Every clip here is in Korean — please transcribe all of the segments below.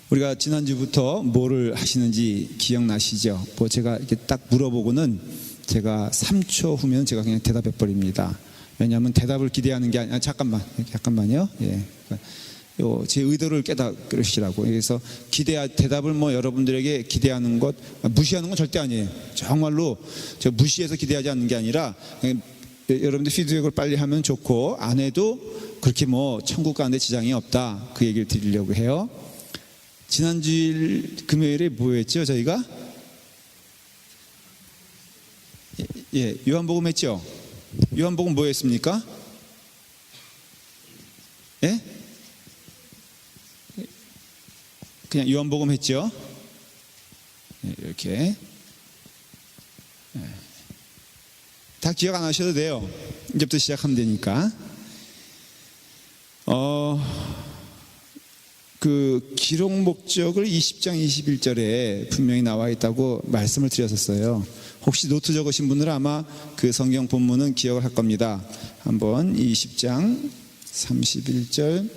우리가 지난주부터 뭐를 하시는지 기억나시죠? 뭐 제가 이렇게 딱 물어보고는 제가 3초 후면 제가 그냥 대답해 버립니다. 왜냐하면 대답을 기대하는 게 아니라 잠깐만요. 예. 제 의도를 깨달으시라고. 그래서 대답을 뭐 여러분들에게 기대하는 것, 무시하는 건 절대 아니에요. 정말로 제가 무시해서 기대하지 않는 게 아니라 여러분들 피드백을 빨리 하면 좋고, 안 해도 그렇게 뭐 천국 가는데 지장이 없다, 그 얘기를 드리려고 해요. 지난주일 금요일에 뭐였죠? 저희가 요한복음 했죠? 요한복음 뭐 했습니까? 예? 그냥 요한복음 했죠? 이렇게 다 기억 안 하셔도 돼요. 이제부터 시작하면 되니까. 그 기록 목적을 20장 21절에 분명히 나와 있다고 말씀을 드렸었어요. 혹시 노트 적으신 분들은 아마 그 성경 본문은 기억을 할 겁니다. 한번 20장 31절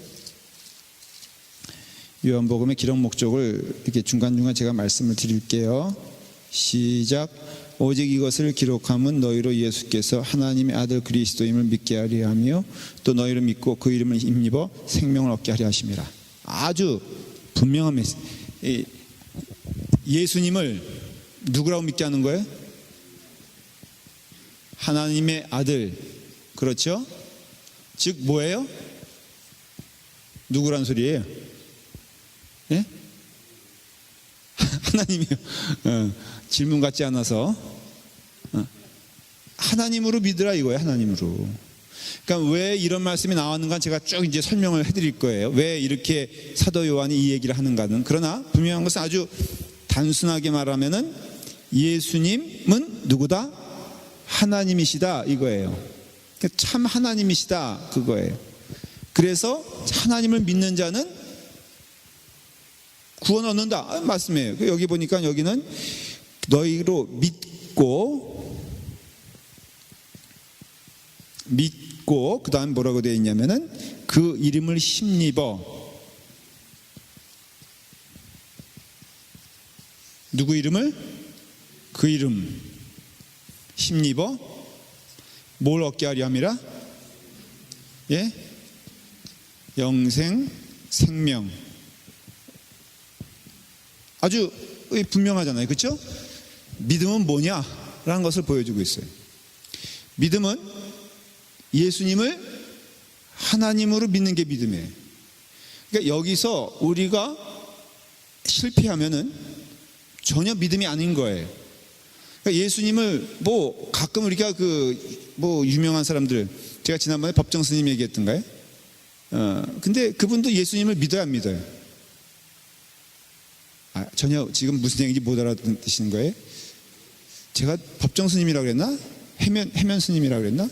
요한복음의 기록 목적을 이렇게 중간중간 제가 말씀을 드릴게요. 시작. 오직 이것을 기록함은 너희로 예수께서 하나님의 아들 그리스도임을 믿게 하려 하며 또 너희를 믿고 그 이름을 힘입어 생명을 얻게 하려 하심이라. 아주 분명한 메시지. 예수님을 누구라고 믿게 하는 거예요? 하나님의 아들. 그렇죠? 즉 뭐예요? 누구란 소리예요? 예? 하나님이요. 질문 같지 않아서 하나님으로 믿으라 이거예요. 하나님으로. 그러니까 왜 이런 말씀이 나왔는가 제가 쭉 이제 설명을 해드릴 거예요. 왜 이렇게 사도 요한이 이 얘기를 하는가는. 그러나 분명한 것은 아주 단순하게 말하면은 예수님은 누구다? 하나님이시다 이거예요. 참 하나님이시다 그거예요. 그래서 하나님을 믿는 자는 구원 얻는다 말씀이에요. 여기 보니까 여기는 너희로 믿고 그 다음 뭐라고 되어 있냐면은 그 이름을 힘입어. 누구 이름을? 그 이름 힘입어 뭘 얻게 하려 함이라? 예? 영생 생명. 아주 분명하잖아요. 그렇죠? 믿음은 뭐냐라는 것을 보여주고 있어요. 믿음은 예수님을 하나님으로 믿는 게 믿음이에요. 그러니까 여기서 우리가 실패하면은 전혀 믿음이 아닌 거예요. 그러니까 예수님을 뭐 가끔 우리가 뭐 유명한 사람들, 제가 지난번에 법정 스님 얘기했던가요? 근데 그분도 예수님을 믿어야 안 믿어요? 전혀 지금 무슨 얘기인지 못 알아듣시는 거예요? 제가 법정 스님이라고 그랬나? 해면 스님이라고 그랬나?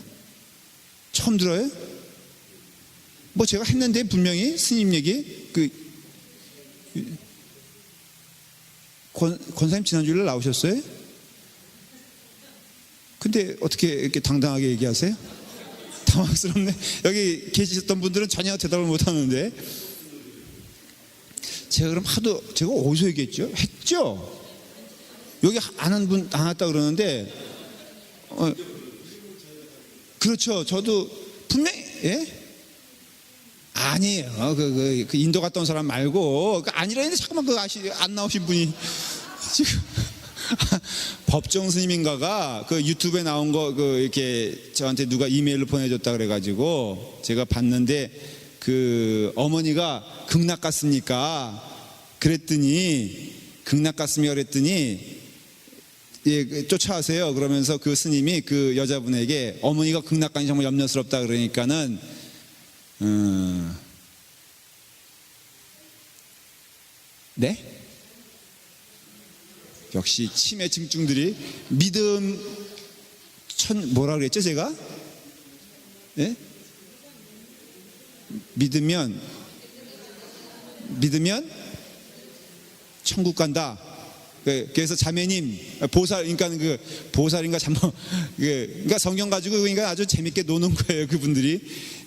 처음 들어요? 뭐 제가 했는데 분명히 스님 얘기 권사님 지난주에 나오셨어요? 근데 어떻게 이렇게 당당하게 얘기하세요? 당황스럽네. 여기 계셨던 분들은 전혀 대답을 못 하는데 제가 그럼 제가 어디서 얘기했죠? 했죠? 여기 안 한 분 안 왔다 그러는데 그렇죠. 저도 분명히 아니에요. 그 인도 갔다 온 사람 말고 아니라 했는데 잠깐만 안 나오신 분이 지금 법정 스님인가가 그 유튜브에 나온 거 이렇게 저한테 누가 이메일로 보내줬다 그래가지고 제가 봤는데 그 어머니가 극락 갔습니까? 그랬더니 극락 갔습니까? 그랬더니 쫓아가세요. 그러면서 그 스님이 그 여자분에게 어머니가 극락 가니 정말 염려스럽다 그러니까는 네? 역시 치매 증증들이 믿음 뭐라 그랬죠 제가? 네? 믿으면 천국 간다. 그래서 자매님 보살, 그러니까 보살인가 그러니까 성경 가지고 아주 재밌게 노는 거예요. 그분들이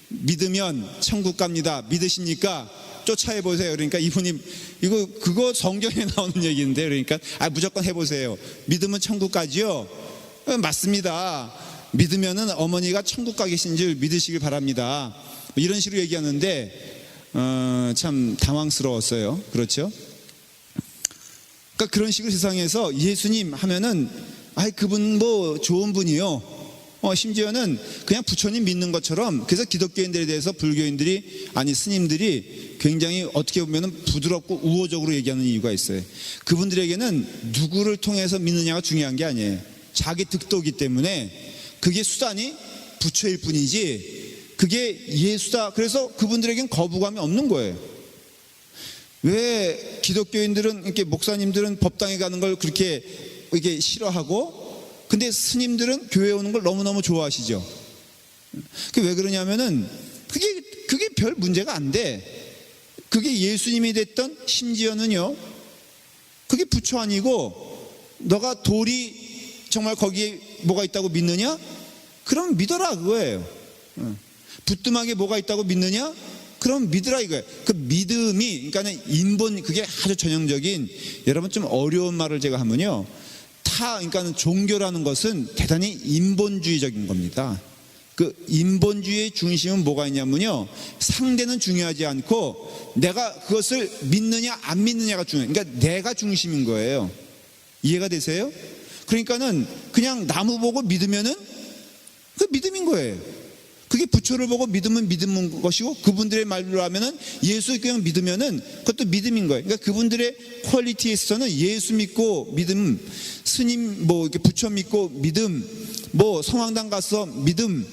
믿으면 천국 갑니다. 믿으십니까? 쫓아해보세요. 그러니까 이분이 그거 성경에 나오는 얘기인데, 그러니까 무조건 해보세요. 믿으면 천국 가지요? 맞습니다. 믿으면은 어머니가 천국 가 계신 줄 믿으시길 바랍니다. 이런 식으로 얘기하는데 참 당황스러웠어요. 그렇죠? 그러니까 그런 식으로 세상에서 예수님 하면은 그분 뭐 좋은 분이요. 심지어는 그냥 부처님 믿는 것처럼, 그래서 기독교인들에 대해서 불교인들이, 스님들이 굉장히 어떻게 보면 부드럽고 우호적으로 얘기하는 이유가 있어요. 그분들에게는 누구를 통해서 믿느냐가 중요한 게 아니에요. 자기 득도기 때문에 그게 수단이 부처일 뿐이지 그게 예수다. 그래서 그분들에겐 거부감이 없는 거예요. 왜 기독교인들은, 이렇게 목사님들은 법당에 가는 걸 그렇게 이게 싫어하고, 근데 스님들은 교회에 오는 걸 너무너무 좋아하시죠. 그게 왜 그러냐면은 그게 별 문제가 안 돼. 그게 예수님이 됐던, 심지어는요, 그게 부처 아니고 너가 돌이 정말 거기에 뭐가 있다고 믿느냐? 그럼 믿어라 그거예요. 부뚜막에 뭐가 있다고 믿느냐? 그럼 믿으라 이거예요. 그 믿음이, 그러니까는 그게 아주 전형적인, 여러분 좀 어려운 말을 제가 하면요, 그러니까는 종교라는 것은 대단히 인본주의적인 겁니다. 그 인본주의의 중심은 뭐가 있냐면요, 상대는 중요하지 않고 내가 그것을 믿느냐 안 믿느냐가 중요해요. 그러니까 내가 중심인 거예요. 이해가 되세요? 그러니까는 그냥 나무 보고 믿으면은 그 믿음인 거예요. 그게 부처를 보고 믿으면 믿음인 것이고, 그분들의 말로 하면은 예수 그냥 믿으면은 그것도 믿음인 거예요. 그러니까 그분들의 퀄리티에 있어서는 예수 믿고 믿음, 스님 뭐 이렇게 부처 믿고 믿음, 뭐 성황당 가서 믿음,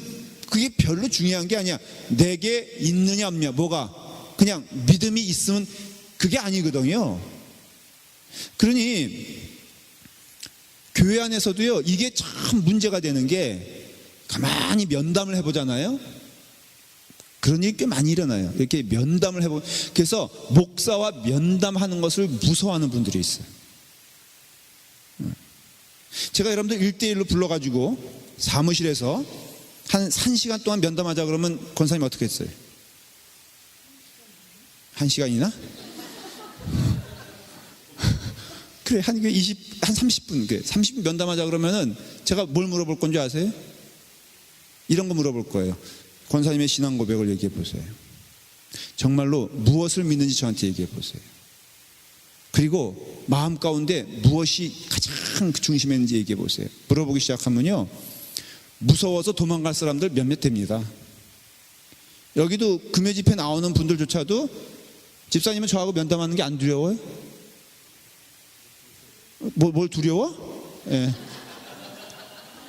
그게 별로 중요한 게 아니야. 내게 있느냐 없냐, 뭐가 그냥 믿음이 있으면 그게 아니거든요. 그러니 교회 안에서도요, 이게 참 문제가 되는 게, 가만히 면담을 해보잖아요. 그런 일이 꽤 많이 일어나요. 이렇게 면담을 해보, 그래서 목사와 면담하는 것을 무서워하는 분들이 있어요. 제가 여러분들 1대1로 불러가지고 사무실에서 한 1시간 동안 면담하자 그러면 권사님 어떻게 했어요? 1시간이나? 그래, 한 30분, 30분 면담하자 그러면은 제가 뭘 물어볼 건지 아세요? 이런 거 물어볼 거예요. 권사님의 신앙 고백을 얘기해 보세요. 정말로 무엇을 믿는지 저한테 얘기해 보세요. 그리고 마음 가운데 무엇이 가장 중심에 있는지 얘기해 보세요. 물어보기 시작하면요, 무서워서 도망갈 사람들 몇몇 됩니다. 여기도 금요 집회 나오는 분들조차도 집사님은 저하고 면담하는 게 안 두려워요? 뭘 두려워? 예.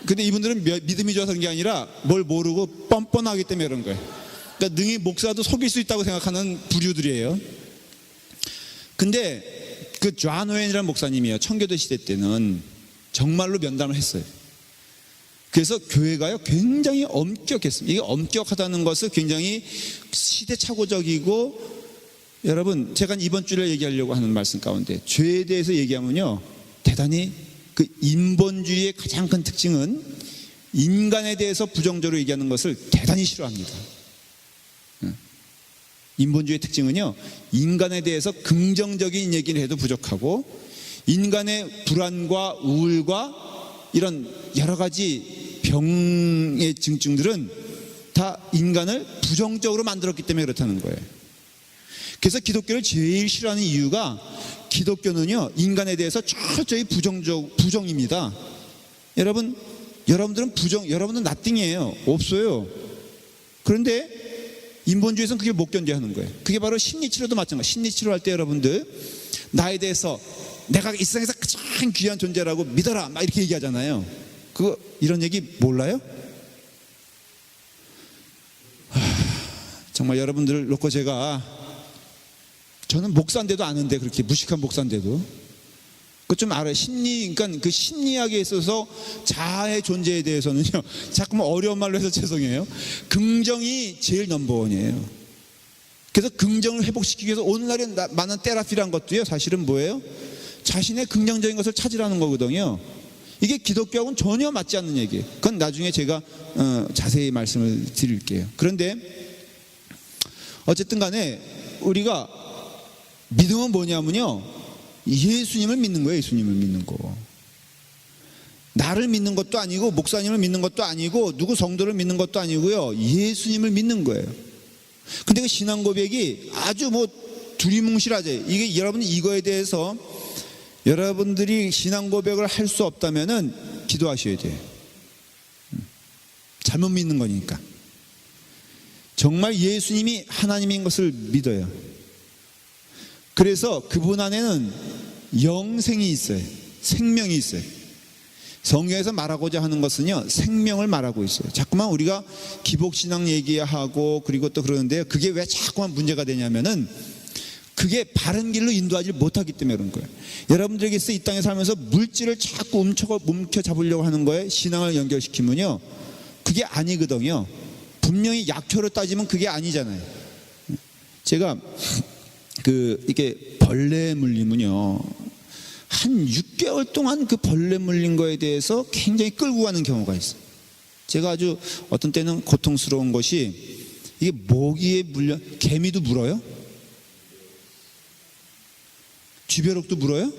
근데 이분들은 믿음이 좋아서 그런 게 아니라 뭘 모르고 뻔뻔하기 때문에 그런 거예요. 그러니까 능히 목사도 속일 수 있다고 생각하는 부류들이에요. 근데 그 존 오웬이라는 목사님이요, 청교도 시대 때는 정말로 면담을 했어요. 그래서 교회가요 굉장히 엄격했습니다. 이게 엄격하다는 것은 굉장히 시대착오적이고, 여러분 제가 이번 주에 얘기하려고 하는 말씀 가운데 죄에 대해서 얘기하면요, 대단히 그 인본주의의 가장 큰 특징은 인간에 대해서 부정적으로 얘기하는 것을 대단히 싫어합니다. 인본주의의 특징은요, 인간에 대해서 긍정적인 얘기를 해도 부족하고, 인간의 불안과 우울과 이런 여러 가지 병의 증증들은 다 인간을 부정적으로 만들었기 때문에 그렇다는 거예요. 그래서 기독교를 제일 싫어하는 이유가, 기독교는요 인간에 대해서 철저히 부정입니다. 여러분들은 여러분은 나띵이에요. 없어요. 그런데 인본주의에서는 그게 못 견뎌하는 거예요. 그게 바로 심리치료도 마찬가지예요. 심리치료 할 때 여러분들, 나에 대해서 내가 이 세상에서 가장 귀한 존재라고 믿어라 막 이렇게 얘기하잖아요. 이런 얘기 몰라요? 정말 여러분들을 놓고 저는 목사인데도 아는데, 그렇게 무식한 목사인데도 그거 좀 알아요. 그러니까 그 심리학에 있어서 자아의 존재에 대해서는요, 자꾸만 어려운 말로 해서 죄송해요, 긍정이 제일 넘버원이에요. 그래서 긍정을 회복시키기 위해서 오늘날에 많은 테라피란 것도요, 사실은 뭐예요? 자신의 긍정적인 것을 찾으라는 거거든요. 이게 기독교하고는 전혀 맞지 않는 얘기예요. 그건 나중에 제가 자세히 말씀을 드릴게요. 그런데 어쨌든 간에 우리가 믿음은 뭐냐면요, 예수님을 믿는 거예요. 예수님을 믿는 거. 나를 믿는 것도 아니고 목사님을 믿는 것도 아니고 누구 성도를 믿는 것도 아니고요, 예수님을 믿는 거예요. 근데 그 신앙 고백이 아주 뭐 두리뭉실하죠. 이게 여러분, 이거에 대해서 여러분들이 신앙 고백을 할 수 없다면은 기도하셔야 돼요. 잘못 믿는 거니까. 정말 예수님이 하나님인 것을 믿어요. 그래서 그분 안에는 영생이 있어요. 생명이 있어요. 성경에서 말하고자 하는 것은요, 생명을 말하고 있어요. 자꾸만 우리가 기복신앙 얘기하고 그리고 또 그러는데요, 그게 왜 자꾸만 문제가 되냐면은 그게 바른 길로 인도하지 못하기 때문에 그런 거예요. 여러분들에게서 이 땅에 살면서 물질을 자꾸 움켜잡으려고 하는 거에 신앙을 연결시키면요, 그게 아니거든요. 분명히 약효로 따지면 그게 아니잖아요. 제가 이게 벌레 물리면요, 한 6개월 동안 그 벌레 물린 거에 대해서 굉장히 끌고 가는 경우가 있어요. 제가 아주 어떤 때는 고통스러운 것이, 이게 모기에 물려, 개미도 물어요? 쥐벼룩도 물어요?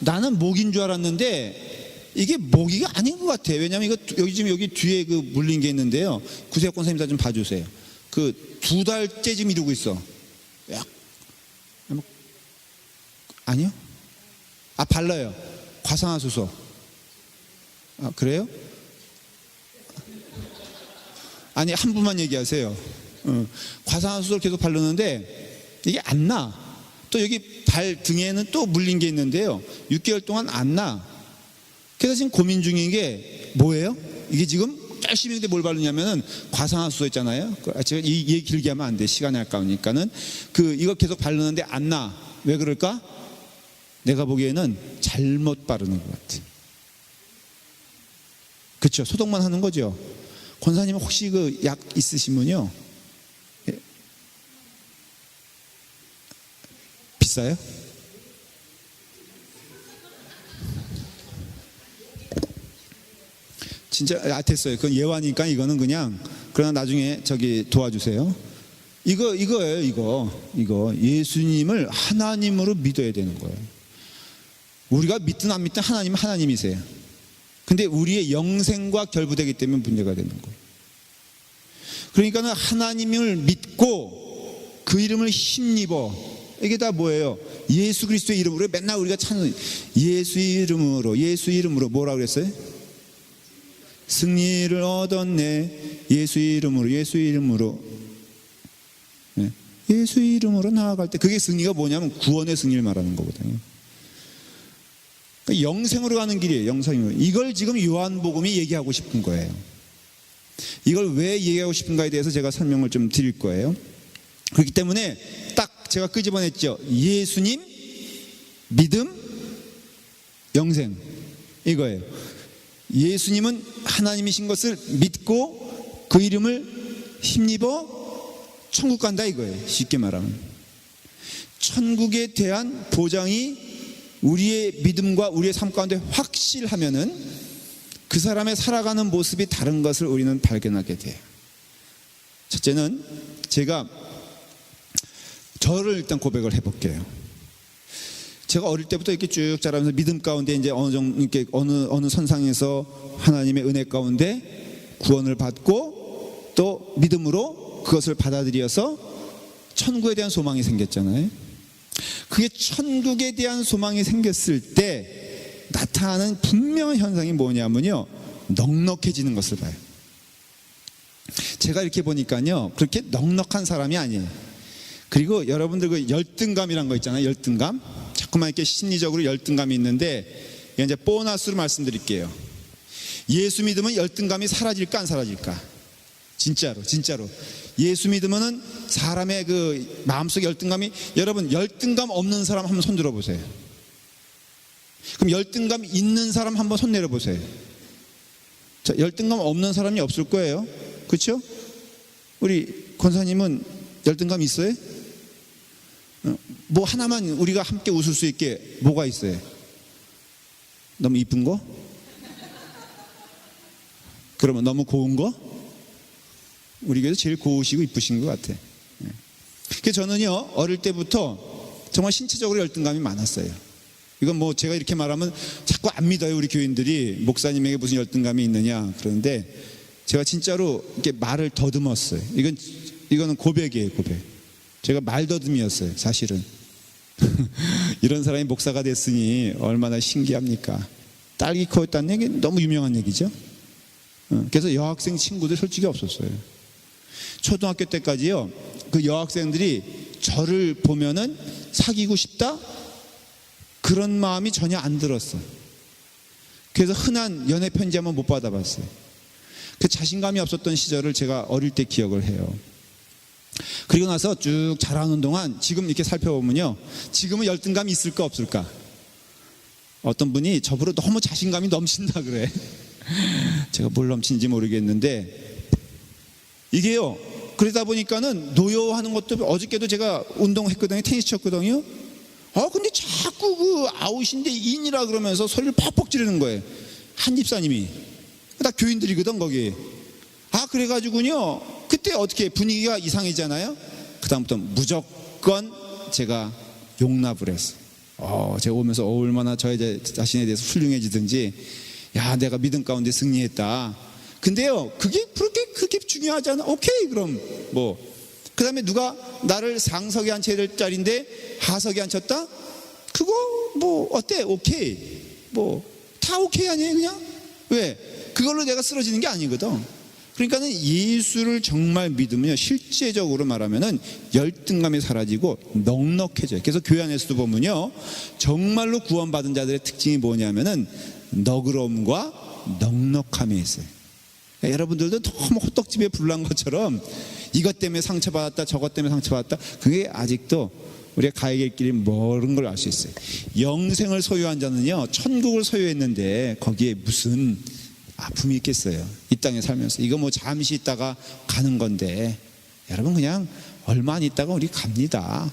나는 모기인 줄 알았는데 이게 모기가 아닌 것 같아요. 왜냐하면 이거 여기 뒤에 그 물린 게 있는데요, 구세권 선생님 다 좀 봐주세요. 그 2달째 지금 이러고 있어. 아니요? 발라요. 과산화수소. 그래요? 아니, 한 분만 얘기하세요. 과산화수소를 계속 바르는데 이게 안 나. 또 여기 발 등에는 또 물린 게 있는데요, 6개월 동안 안 나. 그래서 지금 고민 중인 게 뭐예요? 이게 지금 열심히 뭘 바르냐면은 과산화수소 있잖아요. 제가 이 얘기 길게 하면 안 돼. 시간이 아까우니까는. 이거 계속 바르는데 안 나. 왜 그럴까? 내가 보기에는 잘못 바르는 것 같아. 그렇죠? 소독만 하는 거죠. 권사님 혹시 그 약 있으시면요, 비싸요? 진짜 됐어요. 그건 예화니까 이거는 그냥, 그러나 나중에 도와주세요. 이거예요. 이거 예수님을 하나님으로 믿어야 되는 거예요. 우리가 믿든 안 믿든 하나님은 하나님이세요. 근데 우리의 영생과 결부되기 때문에 문제가 되는 거예요. 그러니까는 하나님을 믿고 그 이름을 힘입어. 이게 다 뭐예요? 예수 그리스도의 이름으로 맨날 우리가 찾는, 예수 이름으로 뭐라고 그랬어요? 승리를 얻었네. 예수 이름으로 네. 예수 이름으로 나아갈 때, 그게 승리가 뭐냐면 구원의 승리를 말하는 거거든요. 그러니까 영생으로 가는 길이에요. 영생으로. 이걸 지금 요한복음이 얘기하고 싶은 거예요. 이걸 왜 얘기하고 싶은가에 대해서 제가 설명을 좀 드릴 거예요. 그렇기 때문에 딱 제가 끄집어냈죠. 예수님, 믿음, 영생, 이거예요. 예수님은 하나님이신 것을 믿고 그 이름을 힘입어 천국 간다, 이거예요. 쉽게 말하면 천국에 대한 보장이 우리의 믿음과 우리의 삶 가운데 확실하면은 그 사람의 살아가는 모습이 다른 것을 우리는 발견하게 돼요. 첫째는 제가 저를 일단 고백을 해볼게요. 제가 어릴 때부터 이렇게 쭉 자라면서 믿음 가운데 이제 어느 정도 이렇게 어느 선상에서 하나님의 은혜 가운데 구원을 받고 또 믿음으로 그것을 받아들여서 천국에 대한 소망이 생겼잖아요. 그게 천국에 대한 소망이 생겼을 때 나타나는 분명한 현상이 뭐냐면요, 넉넉해지는 것을 봐요. 제가 이렇게 보니까요, 그렇게 넉넉한 사람이 아니에요. 그리고 여러분들 그 열등감이란 거 있잖아요. 열등감. 자꾸만 이렇게 심리적으로 열등감이 있는데, 이제 보너스로 말씀드릴게요. 예수 믿으면 열등감이 사라질까 안 사라질까? 진짜로 예수 믿으면은 사람의 그 마음속 열등감이, 여러분 열등감 없는 사람 한번 손 들어보세요. 그럼 열등감 있는 사람 한번 손 내려보세요. 자, 열등감 없는 사람이 없을 거예요. 그렇죠? 우리 권사님은 열등감 있어요? 뭐 하나만 우리가 함께 웃을 수 있게 뭐가 있어요? 너무 이쁜 거? 그러면 너무 고운 거? 우리 교회에서 제일 고우시고 이쁘신 것 같아. 그래서 저는요, 어릴 때부터 정말 신체적으로 열등감이 많았어요. 이건 뭐 제가 이렇게 말하면 자꾸 안 믿어요, 우리 교인들이. 목사님에게 무슨 열등감이 있느냐. 그런데 제가 진짜로 이렇게 말을 더듬었어요. 이거는 고백이에요, 고백. 제가 말더듬이었어요, 사실은. 이런 사람이 목사가 됐으니 얼마나 신기합니까? 딸기 코였다는 얘기 너무 유명한 얘기죠. 그래서 여학생 친구들 솔직히 없었어요. 초등학교 때까지요, 그 여학생들이 저를 보면은 사귀고 싶다? 그런 마음이 전혀 안 들었어요. 그래서 흔한 연애 편지 한번 못 받아봤어요. 그 자신감이 없었던 시절을 제가 어릴 때 기억을 해요. 그리고 나서 쭉 자라는 동안 지금 이렇게 살펴보면요, 지금은 열등감이 있을까 없을까? 어떤 분이 저보고 너무 자신감이 넘친다 그래. 제가 뭘 넘친지 모르겠는데 이게요, 그러다 보니까는 노여워하는 것도, 어저께도 제가 운동했거든요. 테니스 쳤거든요. 근데 자꾸 그 아웃인데 인이라 그러면서 소리를 퍽퍽 지르는 거예요. 한 집사님이. 다 교인들이거든 거기. 그래가지고요, 그때 어떻게 분위기가 이상해지잖아요. 그 다음부터 무조건 제가 용납을 했어요. 제가 오면서 얼마나 저 자신에 대해서 훌륭해지든지, 야, 내가 믿음 가운데 승리했다. 근데요, 그게 그렇게 중요하지 않아. 오케이, 그럼 뭐. 그 다음에 누가 나를 상석에 앉혀야 될 자리인데 하석에 앉혔다? 그거 뭐 어때? 오케이. 뭐 다 오케이 아니에요, 그냥? 왜? 그걸로 내가 쓰러지는 게 아니거든. 그러니까는 예수를 정말 믿으면 실제적으로 말하면은 열등감이 사라지고 넉넉해져요. 그래서 교회 안에서도 보면요, 정말로 구원받은 자들의 특징이 뭐냐면은 너그러움과 넉넉함이 있어요. 여러분들도 너무 호떡집에 불난 것처럼 이것 때문에 상처받았다, 저것 때문에 상처받았다, 그게 아직도 우리가 가야 될 길이 멀은 걸 알 수 있어요. 영생을 소유한 자는요, 천국을 소유했는데 거기에 무슨 아픔이 있겠어요, 이 땅에 살면서. 이거 뭐 잠시 있다가 가는 건데, 여러분 그냥 얼마 안 있다가 우리 갑니다.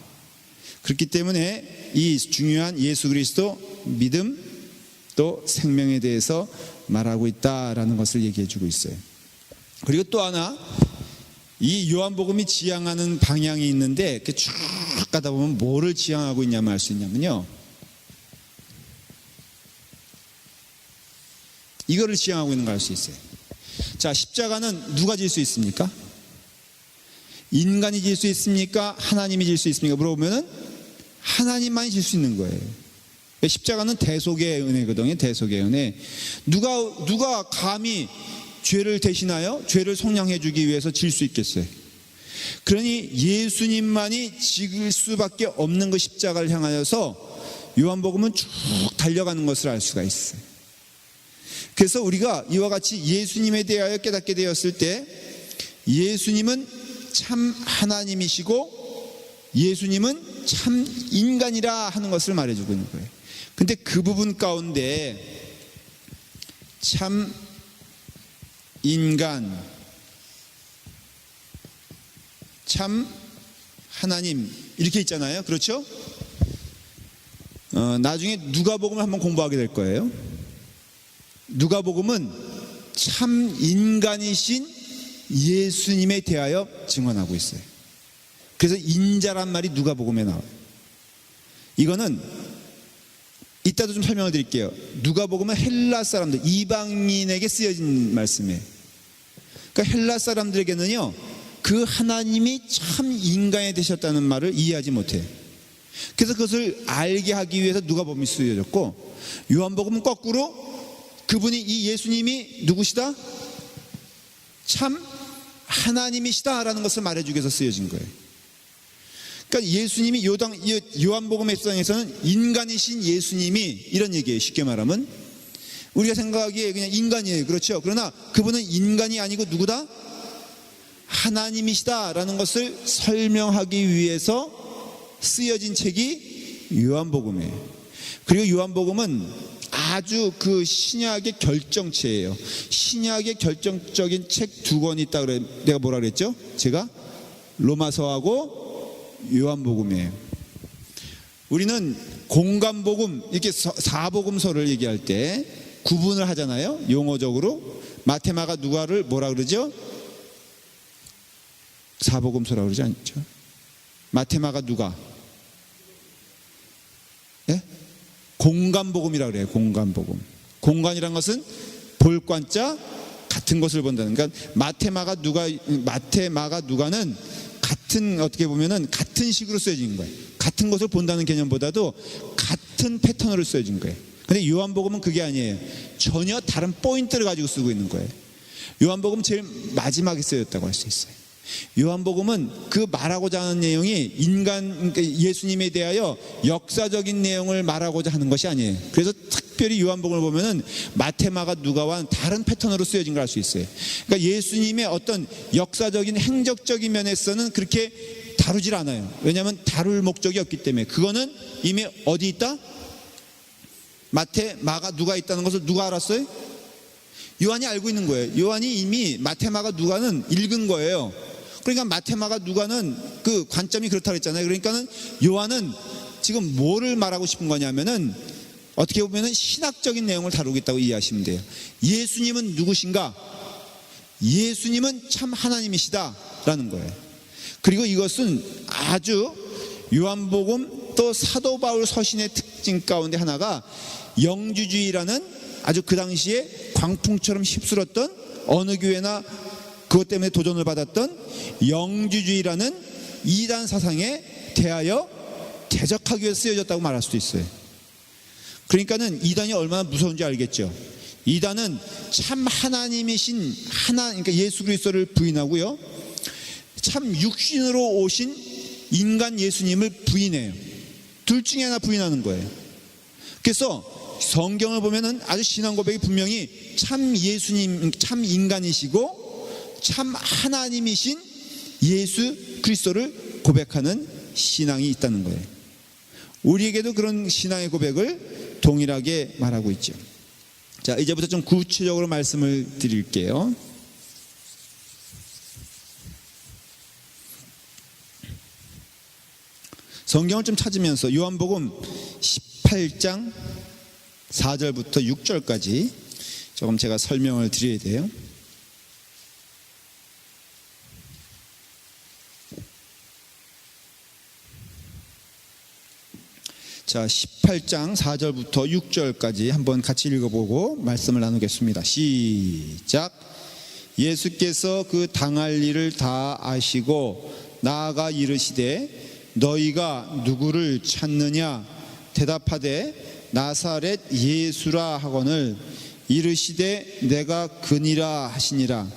그렇기 때문에 이 중요한 예수 그리스도 믿음 또 생명에 대해서 말하고 있다라는 것을 얘기해 주고 있어요. 그리고 또 하나, 이 요한복음이 지향하는 방향이 있는데, 이렇게 쭉 가다 보면 뭐를 지향하고 있냐면 알 수 있냐면요, 이거를 지향하고 있는 걸 알 수 있어요. 자, 십자가는 누가 질 수 있습니까? 인간이 질 수 있습니까? 하나님이 질 수 있습니까? 물어보면은 하나님만이 질 수 있는 거예요. 십자가는 대속의 은혜거든요. 대속의 은혜. 누가 감히 죄를 대신하여 죄를 속량해 주기 위해서 질 수 있겠어요? 그러니 예수님만이 지을 수밖에 없는 그 십자가를 향하여서 요한복음은 쭉 달려가는 것을 알 수가 있어요. 그래서 우리가 이와 같이 예수님에 대하여 깨닫게 되었을 때, 예수님은 참 하나님이시고 예수님은 참 인간이라 하는 것을 말해주고 있는 거예요. 근데 그 부분 가운데 참 인간, 참 하나님 이렇게 있잖아요. 그렇죠? 나중에 누가복음을 한번 공부하게 될 거예요. 누가복음은 참 인간이신 예수님에 대하여 증언하고 있어요. 그래서 인자란 말이 누가복음에 나와요. 이거는 이따도 좀 설명을 드릴게요. 누가복음은 헬라 사람들, 이방인에게 쓰여진 말씀이에요. 그러니까 헬라 사람들에게는요, 그 하나님이 참 인간이 되셨다는 말을 이해하지 못해요. 그래서 그것을 알게 하기 위해서 누가복음이 쓰여졌고, 요한복음은 거꾸로 그분이, 이 예수님이 누구시다? 참 하나님이시다라는 것을 말해주기 위해서 쓰여진 거예요. 그러니까 예수님이 요한복음의 입장에서는 인간이신 예수님이, 이런 얘기예요. 쉽게 말하면 우리가 생각하기에 그냥 인간이에요. 그렇죠? 그러나 그분은 인간이 아니고 누구다? 하나님이시다라는 것을 설명하기 위해서 쓰여진 책이 요한복음이에요. 그리고 요한복음은 아주 그 신약의 결정체예요. 신약의 결정적인 책 두 권이 있다 그래. 내가 뭐라 그랬죠? 제가 로마서하고 요한복음이에요. 우리는 공간복음, 이렇게 사복음서를 얘기할 때 구분을 하잖아요. 용어적으로 마테마가 누가를 뭐라 그러죠? 사복음서라고 그러지 않죠? 마태, 마가, 누가? 예? 공간복음이라고 그래요. 공간복음. 공간이란 것은 볼관자 같은 것을 본다는. 그러니까 마태, 마가, 누가는 같은, 어떻게 보면은 같은 식으로 쓰여진 거예요. 같은 것을 본다는 개념보다도 같은 패턴으로 쓰여진 거예요. 근데 요한복음은 그게 아니에요. 전혀 다른 포인트를 가지고 쓰고 있는 거예요. 요한복음 제일 마지막에 쓰였다고 할 수 있어요. 요한복음은 그 말하고자 하는 내용이 예수님에 대하여 역사적인 내용을 말하고자 하는 것이 아니에요. 그래서 특별히 요한복음을 보면은 마태, 마가, 누가와는 다른 패턴으로 쓰여진 걸 알 수 있어요. 그러니까 예수님의 어떤 역사적인 행적적인 면에서는 그렇게 다루질 않아요. 왜냐하면 다룰 목적이 없기 때문에. 그거는 이미 어디 있다? 마태, 마가, 누가 있다는 것을 누가 알았어요? 요한이 알고 있는 거예요. 요한이 이미 마태, 마가, 누가는 읽은 거예요. 그러니까 마태, 마가, 누가는 그 관점이 그렇다고 했잖아요. 그러니까는 요한은 지금 뭐를 말하고 싶은 거냐면은 어떻게 보면은 신학적인 내용을 다루고 있다고 이해하시면 돼요. 예수님은 누구신가? 예수님은 참 하나님이시다라는 거예요. 그리고 이것은 아주 요한복음 또 사도 바울 서신의 특징 가운데 하나가 영주주의라는 아주 그 당시에 광풍처럼 휩쓸었던 어느 교회나 그것 때문에 도전을 받았던 영주주의라는 이단 사상에 대하여 대적하기 위해서 쓰여졌다고 말할 수도 있어요. 그러니까는 이단이 얼마나 무서운지 알겠죠. 이단은 참 하나님이신 그러니까 예수 그리스도를 부인하고요, 참 육신으로 오신 인간 예수님을 부인해요. 둘 중에 하나 부인하는 거예요. 그래서 성경을 보면은 아주 신앙 고백이 분명히 참 예수님, 참 인간이시고 참 하나님이신 예수 그리스도를 고백하는 신앙이 있다는 거예요. 우리에게도 그런 신앙의 고백을 동일하게 말하고 있죠. 자, 이제부터 좀 구체적으로 말씀을 드릴게요. 성경을 좀 찾으면서 요한복음 18장 4절부터 6절까지 조금 제가 설명을 드려야 돼요. 자, 18장 4절부터 6절까지 한번 같이 읽어보고 말씀을 나누겠습니다. 시작. 예수께서 그 당할 일을 다 아시고 나아가 이르시되 너희가 누구를 찾느냐? 대답하되 나사렛 예수라 하거늘 이르시되 내가 그니라 하시니라.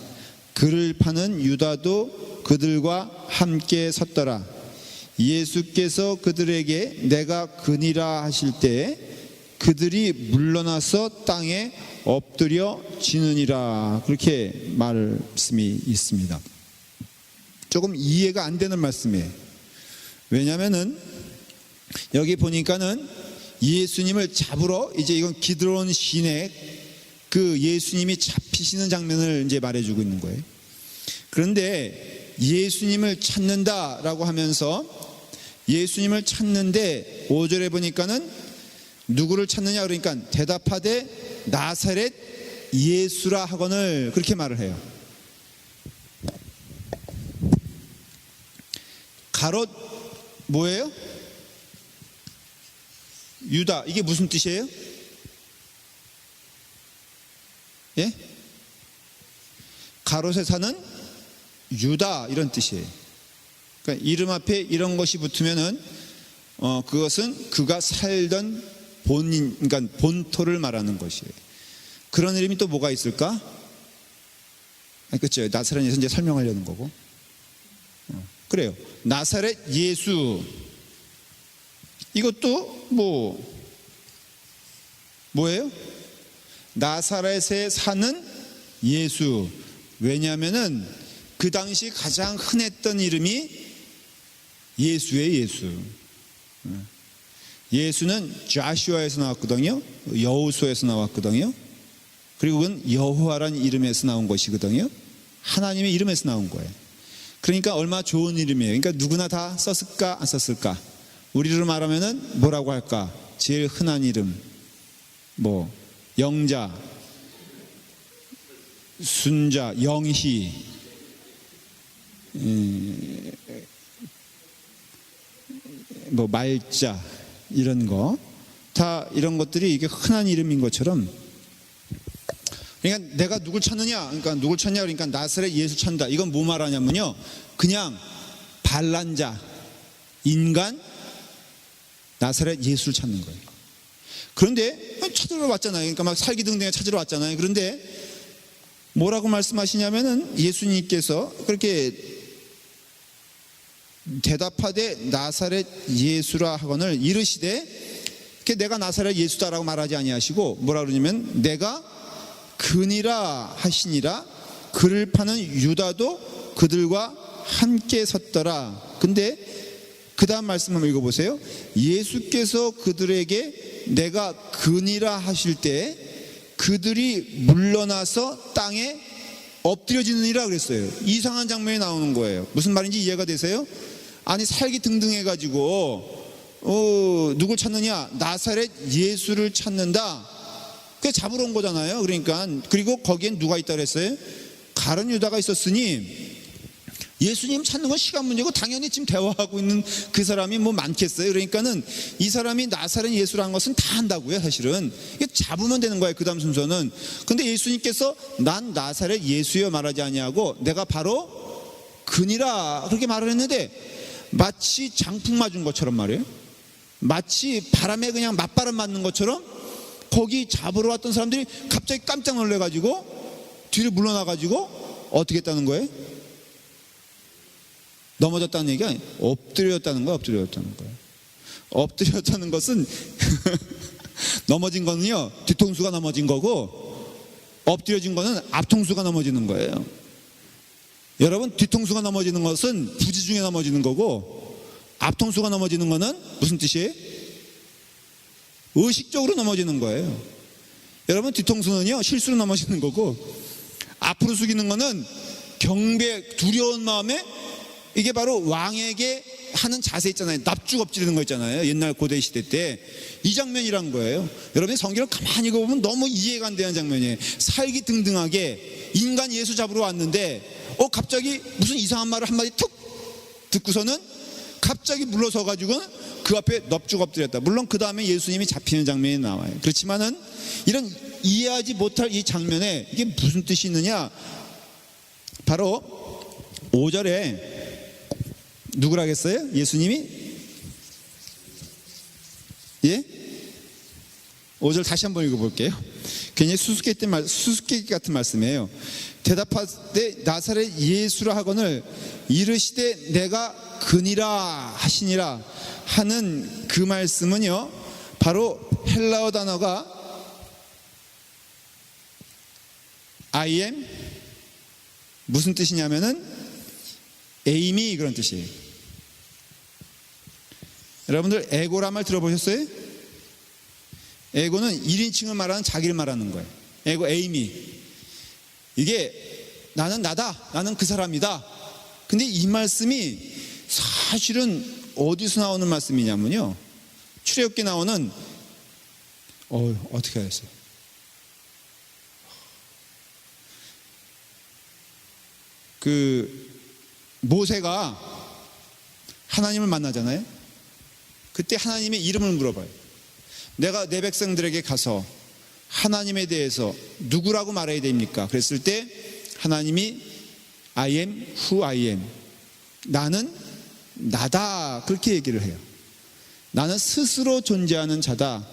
그를 파는 유다도 그들과 함께 섰더라. 예수께서 그들에게 내가 그니라 하실 때 그들이 물러나서 땅에 엎드려 지느니라. 그렇게 말씀이 있습니다. 조금 이해가 안 되는 말씀이에요. 왜냐하면은 여기 보니까는 예수님을 잡으러 이제 이건 기드론 시내 그 예수님이 잡히시는 장면을 이제 말해주고 있는 거예요. 그런데 예수님을 찾는다라고 하면서 예수님을 찾는데 5절에 보니까는 누구를 찾느냐 그러니까 대답하되 나사렛 예수라 하거늘 그렇게 말을 해요. 가롯 뭐예요? 유다. 이게 무슨 뜻이에요? 예? 가롯에 사는 유다 이런 뜻이에요. 그러니까 이름 앞에 이런 것이 붙으면은 그것은 그가 살던 본인, 그러니까 본토를 말하는 것이에요. 그런 이름이 또 뭐가 있을까? 그렇죠. 나사렛에서 이제 설명하려는 거고. 그래요. 나사렛 예수. 이것도 뭐예요? 나사렛에 사는 예수. 왜냐하면은 그 당시 가장 흔했던 이름이 예수의 예수. 예수는 자슈아에서 나왔거든요. 여호수아에서 나왔거든요. 그리고 그건 여호와라는 이름에서 나온 것이거든요. 하나님의 이름에서 나온 거예요. 그러니까 얼마나 좋은 이름이에요. 그러니까 누구나 다 썼을까 안 썼을까? 우리로 말하면은 뭐라고 할까? 제일 흔한 이름 영자, 순자, 영희, 뭐 말자 이런 거 다 이런 것들이 이게 흔한 이름인 것처럼, 그러니까 내가 누굴 찾느냐, 그러니까 누굴 찾냐, 그러니까 나사렛 예수 찾는다. 이건 뭐 말하냐면요, 그냥 반란자, 인간 나사렛 예수를 찾는 거예요. 그런데 찾으러 왔잖아요. 그러니까 막 살기등등에 찾으러 왔잖아요. 그런데 뭐라고 말씀하시냐면은 예수님께서 그렇게 대답하되 나사렛 예수라 하거늘 이르시되, 내가 나사렛 예수다라고 말하지 아니하시고 뭐라 그러냐면 내가 그니라 하시니라. 그를 파는 유다도 그들과 함께 섰더라. 근데 그 다음 말씀 한번 읽어보세요. 예수께서 그들에게 내가 그니라 하실 때 그들이 물러나서 땅에 엎드려지느니라 그랬어요. 이상한 장면이 나오는 거예요. 무슨 말인지 이해가 되세요? 아니 살기 등등 해가지고 누굴 찾느냐, 나사렛 예수를 찾는다. 그게 잡으러 온 거잖아요. 그러니까 그리고 거기엔 누가 있다 그랬어요? 가룟 유다가 있었으니 예수님 찾는 건 시간 문제고, 당연히 지금 대화하고 있는 그 사람이 뭐 많겠어요. 그러니까는 이 사람이 나사렛 예수라는 것은 다 한다고요. 사실은 이게 잡으면 되는 거예요. 그 다음 순서는. 근데 예수님께서 난 나사렛 예수여 말하지 아니하고 내가 바로 그니라 그렇게 말을 했는데, 마치 장풍 맞은 것처럼 말이에요. 마치 바람에 그냥 맞바람 맞는 것처럼 거기 잡으러 왔던 사람들이 갑자기 깜짝 놀래가지고 뒤로 물러나가지고 어떻게 했다는 거예요? 넘어졌다는 얘기가 아니에요. 엎드렸다는 거예요. 엎드렸다는 거예요. 엎드렸다는 것은 넘어진 거는요, 뒤통수가 넘어진 거고, 엎드려진 거는 앞통수가 넘어지는 거예요. 여러분, 뒤통수가 넘어지는 것은 부지 중에 넘어지는 거고, 앞통수가 넘어지는 거는 무슨 뜻이에요? 의식적으로 넘어지는 거예요. 여러분, 뒤통수는요 실수로 넘어지는 거고, 앞으로 숙이는 거는 경배, 두려운 마음에, 이게 바로 왕에게 하는 자세 있잖아요. 납죽 엎지르는 거 있잖아요. 옛날 고대 시대 때 이 장면이란 거예요. 여러분이 성경을 가만히 읽어보면 너무 이해가 안 되는 장면이에요. 살기 등등하게 인간 예수 잡으러 왔는데 갑자기 무슨 이상한 말을 한마디 툭 듣고서는 갑자기 물러서 가지고 그 앞에 넙죽 엎드렸다. 물론 그 다음에 예수님이 잡히는 장면이 나와요. 그렇지만은 이런 이해하지 못할 이 장면에 이게 무슨 뜻이 있느냐, 바로 5절에 누구라겠어요? 예수님이? 예? 5절 다시 한번 읽어볼게요. 괜히 수수께끼 같은 말씀이에요. 대답하되 나사렛 예수라 하거늘 이르시되 내가 그니라 하시니라 하는 그 말씀은요, 바로 헬라어 단어가 I am 무슨 뜻이냐면은 에임이 그런 뜻이에요. 여러분들 에고란 말 들어보셨어요? 에고는 1인칭을 말하는 자기를 말하는 거예요. 에고, 에임이. 이게 나는 나다, 나는 그 사람이다. 근데 이 말씀이 사실은 어디서 나오는 말씀이냐면요, 출애굽기 나오는 어떻게 하셨어요? 모세가 하나님을 만나잖아요. 그때 하나님의 이름을 물어봐요. 내가 내 백성들에게 가서 하나님에 대해서 누구라고 말해야 됩니까? 그랬을 때 하나님이 I am who I am, 나는 나다, 그렇게 얘기를 해요. 나는 스스로 존재하는 자다.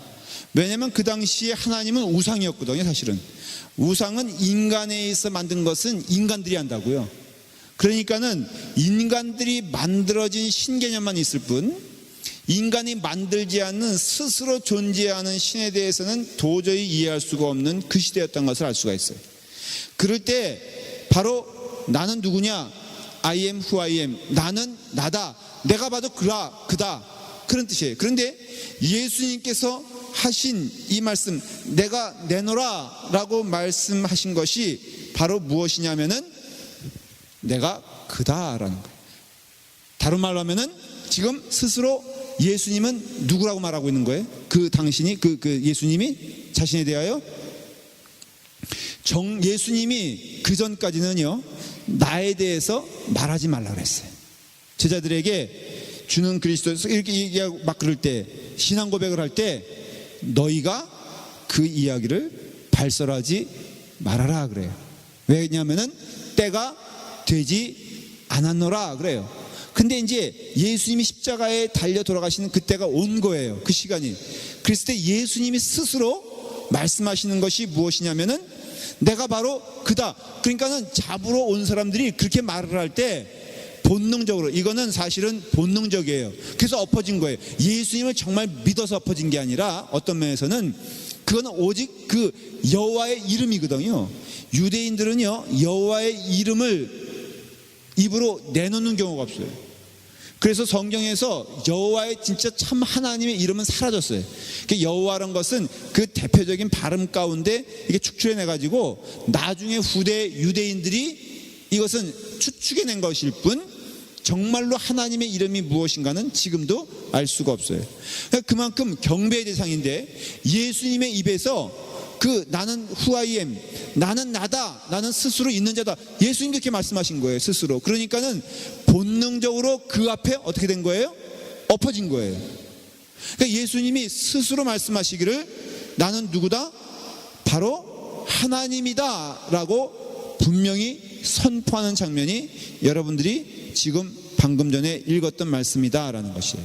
왜냐하면 그 당시에 하나님은 우상이었거든요. 사실은 우상은 인간에 의해서 만든 것은 인간들이 한다고요. 그러니까는 인간들이 만들어진 신개념만 있을 뿐, 인간이 만들지 않는 스스로 존재하는 신에 대해서는 도저히 이해할 수가 없는 그 시대였던 것을 알 수가 있어요. 그럴 때 바로 나는 누구냐, I am who I am, 나는 나다, 내가 봐도 그다, 그런 뜻이에요. 그런데 예수님께서 하신 이 말씀, 내가 내노라 라고 말씀하신 것이 바로 무엇이냐면은 내가 그다라는 거예요. 다른 말로 하면은 지금 스스로 예수님은 누구라고 말하고 있는 거예요? 당신이 예수님이 자신에 대하여 예수님이 그 전까지는요, 나에 대해서 말하지 말라 그랬어요. 제자들에게 주는 그리스도에서 이렇게 얘기하고 막 그럴 때, 신앙 고백을 할 때 너희가 그 이야기를 발설하지 말아라 그래요. 왜냐하면은 때가 되지 않았노라 그래요. 근데 이제 예수님이 십자가에 달려 돌아가시는 그때가 온 거예요. 그 시간이. 그랬을 때 예수님이 스스로 말씀하시는 것이 무엇이냐면은 내가 바로 그다. 그러니까는 잡으러 온 사람들이 그렇게 말을 할 때 본능적으로, 이거는 사실은 본능적이에요. 그래서 엎어진 거예요. 예수님을 정말 믿어서 엎어진 게 아니라 어떤 면에서는 그거는 오직 그 여호와의 이름이거든요. 유대인들은요, 여호와의 이름을 입으로 내놓는 경우가 없어요. 그래서 성경에서 여호와의 진짜 참 하나님의 이름은 사라졌어요. 여호와라는 것은 그 대표적인 발음 가운데 이게 축출해내 가지고 나중에 후대 유대인들이 이것은 추측해낸 것일 뿐 정말로 하나님의 이름이 무엇인가는 지금도 알 수가 없어요. 그만큼 경배의 대상인데 예수님의 입에서 그 나는 who I am, 나는 나다, 나는 스스로 있는 자다, 예수님 그렇게 말씀하신 거예요. 스스로. 그러니까는 본능적으로 그 앞에 어떻게 된 거예요? 엎어진 거예요. 그러니까 예수님이 스스로 말씀하시기를 나는 누구다? 바로 하나님이다 라고 분명히 선포하는 장면이 여러분들이 지금 방금 전에 읽었던 말씀이다 라는 것이에요.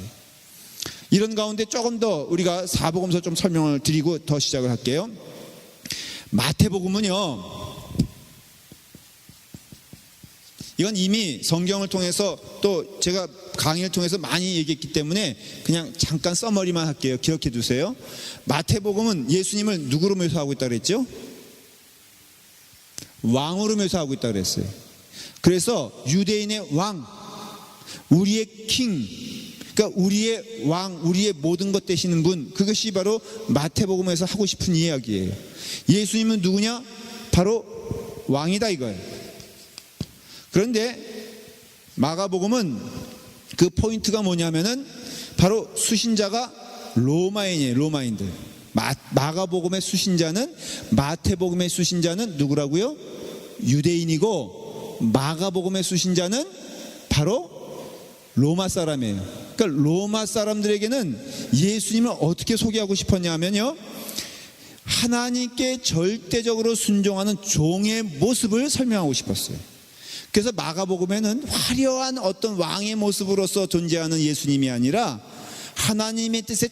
이런 가운데 조금 더 우리가 사복음서 좀 설명을 드리고 더 시작을 할게요. 마태복음은요, 이건 이미 성경을 통해서 또 제가 강의를 통해서 많이 얘기했기 때문에 그냥 잠깐 써머리만 할게요. 기억해 두세요. 마태복음은 예수님을 누구로 묘사하고 있다고 그랬죠? 왕으로 묘사하고 있다고 그랬어요. 그래서 유대인의 왕, 우리의 킹, 그러니까 우리의 왕, 우리의 모든 것 되시는 분, 그것이 바로 마태복음에서 하고 싶은 이야기예요. 예수님은 누구냐? 바로 왕이다 이거예요. 그런데 마가복음은 그 포인트가 뭐냐면은 바로 수신자가 로마인이에요. 로마인들. 마가복음의 수신자는, 마태복음의 수신자는 누구라고요? 유대인이고 마가복음의 수신자는 바로 로마 사람이에요. 그러니까 로마 사람들에게는 예수님을 어떻게 소개하고 싶었냐면요, 하나님께 절대적으로 순종하는 종의 모습을 설명하고 싶었어요. 그래서 마가복음에는 화려한 어떤 왕의 모습으로서 존재하는 예수님이 아니라 하나님의 뜻에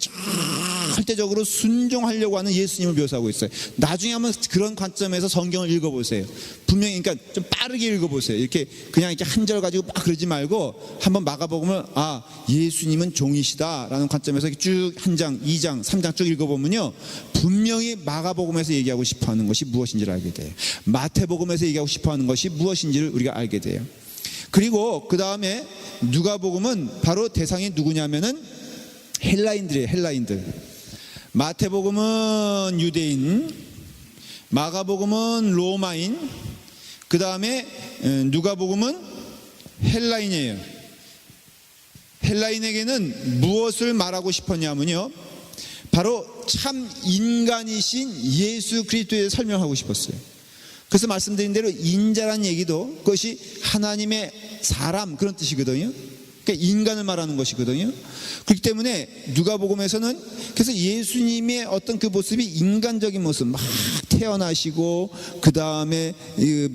절대적으로 순종하려고 하는 예수님을 묘사하고 있어요. 나중에 한번 그런 관점에서 성경을 읽어보세요. 분명히, 그러니까 좀 빠르게 읽어보세요. 이렇게 그냥 이렇게 한 절 가지고 막 그러지 말고 한번 마가복음을 예수님은 종이시다라는 관점에서 쭉 한 장, 2장, 3장 쭉 읽어보면요, 분명히 마가복음에서 얘기하고 싶어하는 것이 무엇인지를 알게 돼요. 마태복음에서 얘기하고 싶어하는 것이 무엇인지를 우리가 알게 돼요. 그리고 그 다음에 누가복음은 바로 대상이 누구냐면은 헬라인들이에요. 헬라인들. 마태복음은 유대인, 마가복음은 로마인, 그 다음에 누가복음은 헬라인이에요. 헬라인에게는 무엇을 말하고 싶었냐면요, 바로 참 인간이신 예수 그리스도에 대해 설명하고 싶었어요. 그래서 말씀드린 대로 인자란 얘기도 그것이 하나님의 사람 그런 뜻이거든요. 그러니까 인간을 말하는 것이거든요. 그렇기 때문에 누가복음에서는 그래서 예수님의 어떤 그 모습이 인간적인 모습, 막 태어나시고 그 다음에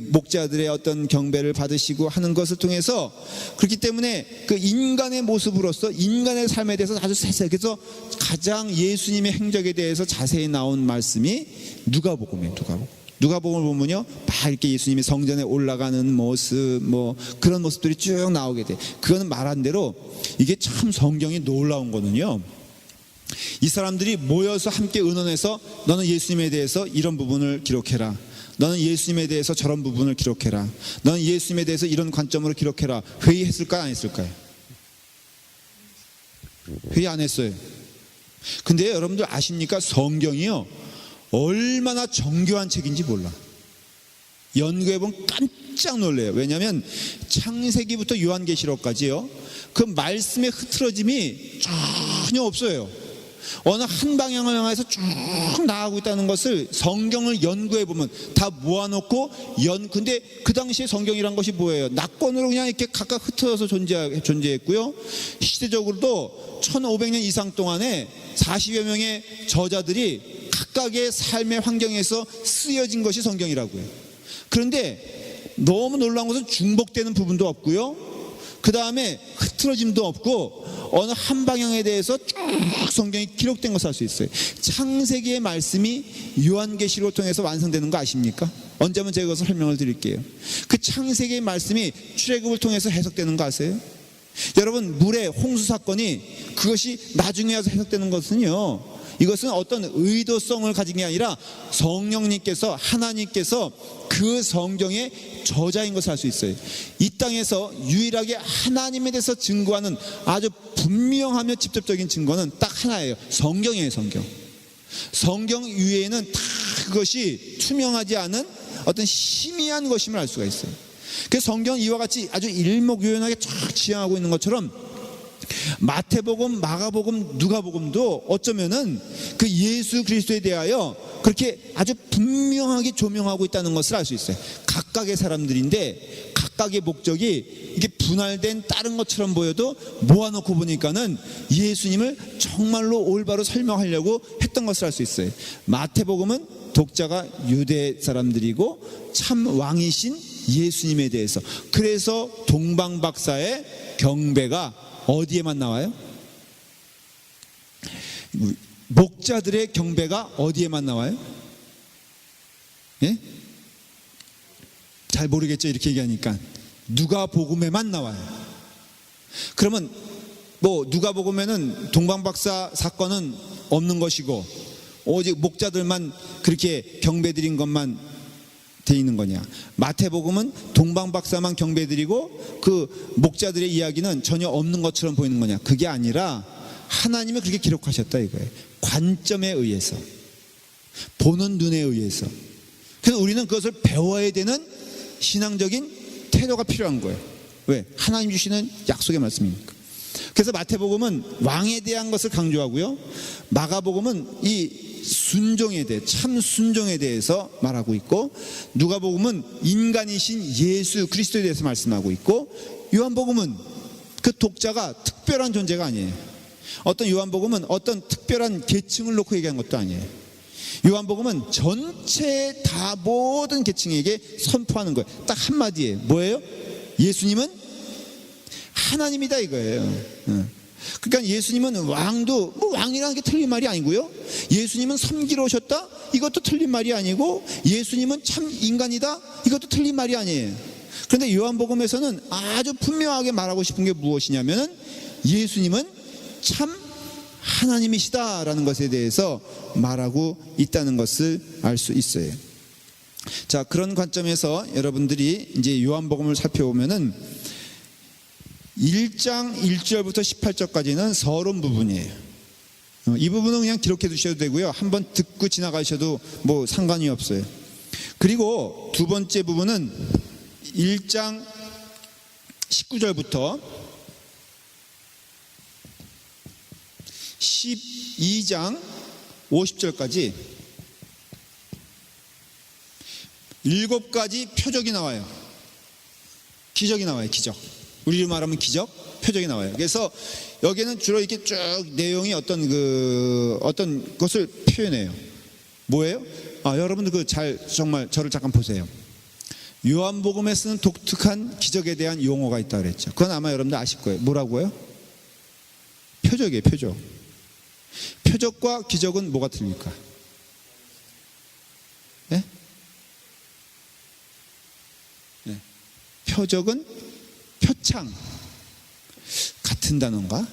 목자들의 어떤 경배를 받으시고 하는 것을 통해서, 그렇기 때문에 그 인간의 모습으로서 인간의 삶에 대해서 아주 세세하게, 그래서 가장 예수님의 행적에 대해서 자세히 나온 말씀이 누가복음이에요. 누가복음을 보면요, 막 이렇게 예수님이 성전에 올라가는 모습, 뭐 그런 모습들이 쭉 나오게 돼. 그거는 말한 대로 이게 참 성경이 놀라운 거는요, 이 사람들이 모여서 함께 의논해서 너는 예수님에 대해서 이런 부분을 기록해라, 너는 예수님에 대해서 저런 부분을 기록해라, 너는 예수님에 대해서 이런 관점으로 기록해라, 회의했을까요? 안 했을까요? 회의 안 했어요. 근데 여러분들 아십니까? 성경이요, 얼마나 정교한 책인지 몰라. 연구해보면 깜짝 놀래요. 왜냐하면 창세기부터 요한계시록까지요, 그 말씀의 흐트러짐이 전혀 없어요. 어느 한 방향을 향해서 쭉 나가고 있다는 것을 성경을 연구해 보면 다 모아놓고 근데 그 당시에 성경이란 것이 뭐예요? 낙권으로 그냥 이렇게 각각 흩어져서 존재했고요. 시대적으로도 1500년 이상 동안에 40여 명의 저자들이 각각의 삶의 환경에서 쓰여진 것이 성경이라고요. 그런데 너무 놀라운 것은 중복되는 부분도 없고요, 그 다음에 흐트러짐도 없고 어느 한 방향에 대해서 쭉 성경이 기록된 것을 알 수 있어요. 창세기의 말씀이 요한계시록을 통해서 완성되는 거 아십니까? 언제 한번 제가 그것을 설명을 드릴게요. 그 창세기의 말씀이 출애굽을 통해서 해석되는 거 아세요? 여러분, 물의 홍수 사건이 그것이 나중에 와서 해석되는 것은요, 이것은 어떤 의도성을 가진 게 아니라 성령님께서, 하나님께서 그 성경의 저자인 것을 알 수 있어요. 이 땅에서 유일하게 하나님에 대해서 증거하는 아주 분명하며 직접적인 증거는 딱 하나예요. 성경이에요. 성경 이외에는 다 그것이 투명하지 않은 어떤 희미한 것임을 알 수가 있어요. 그래서 성경은 이와 같이 아주 일목요연하게 쫙 지향하고 있는 것처럼 마태복음, 마가복음, 누가복음도 어쩌면은 그 예수 그리스도에 대하여 그렇게 아주 분명하게 조명하고 있다는 것을 알 수 있어요. 각각의 사람들인데 각각의 목적이 이게 분할된 다른 것처럼 보여도 모아놓고 보니까는 예수님을 정말로 올바로 설명하려고 했던 것을 알 수 있어요. 마태복음은 독자가 유대 사람들이고 참 왕이신 예수님에 대해서, 그래서 동방박사의 경배가 어디에만 나와요? 목자들의 경배가 어디에만 나와요? 예? 잘 모르겠죠, 이렇게 얘기하니까. 누가복음에만 나와요. 그러면 뭐 누가복음에는 동방박사 사건은 없는 것이고 오직 목자들만 그렇게 경배드린 것만 돼 있는 거냐? 마태복음은 동방박사만 경배드리고 그 목자들의 이야기는 전혀 없는 것처럼 보이는 거냐? 그게 아니라 하나님이 그렇게 기록하셨다 이거예요. 관점에 의해서, 보는 눈에 의해서. 그래서 우리는 그것을 배워야 되는 신앙적인 태도가 필요한 거예요. 왜? 하나님 주시는 약속의 말씀이니까. 그래서 마태복음은 왕에 대한 것을 강조하고요, 마가복음은 이 순종에 대해, 참 순종에 대해서 말하고 있고, 누가복음은 인간이신 예수 그리스도에 대해서 말씀하고 있고, 요한복음은 그 독자가 특별한 존재가 아니에요. 어떤 요한복음은 어떤 특별한 계층을 놓고 얘기한 것도 아니에요. 요한복음은 전체 다 모든 계층에게 선포하는 거예요. 딱 한마디예요. 뭐예요? 예수님은 하나님이다 이거예요. 그러니까 예수님은 왕도, 뭐 왕이라는 게 틀린 말이 아니고요, 예수님은 섬기러 오셨다, 이것도 틀린 말이 아니고, 예수님은 참 인간이다, 이것도 틀린 말이 아니에요. 그런데 요한복음에서는 아주 분명하게 말하고 싶은 게 무엇이냐면은 예수님은 참 하나님이시다라는 것에 대해서 말하고 있다는 것을 알 수 있어요. 자, 그런 관점에서 여러분들이 이제 요한복음을 살펴보면은 1장 1절부터 18절까지는 서론 부분이에요. 이 부분은 그냥 기록해 두셔도 되고요, 한번 듣고 지나가셔도 뭐 상관이 없어요. 그리고 두 번째 부분은 1장 19절부터 12장 50절까지 7가지 표적이 나와요. 기적이 나와요. 기적. 우리로 말하면 기적, 표적이 나와요. 그래서 여기는 주로 이렇게 쭉 내용이 어떤 것을 표현해요. 뭐예요? 여러분들 정말 저를 잠깐 보세요. 요한복음에 쓰는 독특한 기적에 대한 용어가 있다 그랬죠. 그건 아마 여러분들 아실 거예요. 뭐라고요? 표적이에요. 표적. 표적과 기적은 뭐가 틀릴까? 네? 네. 표적은 표창, 같은 단어인가?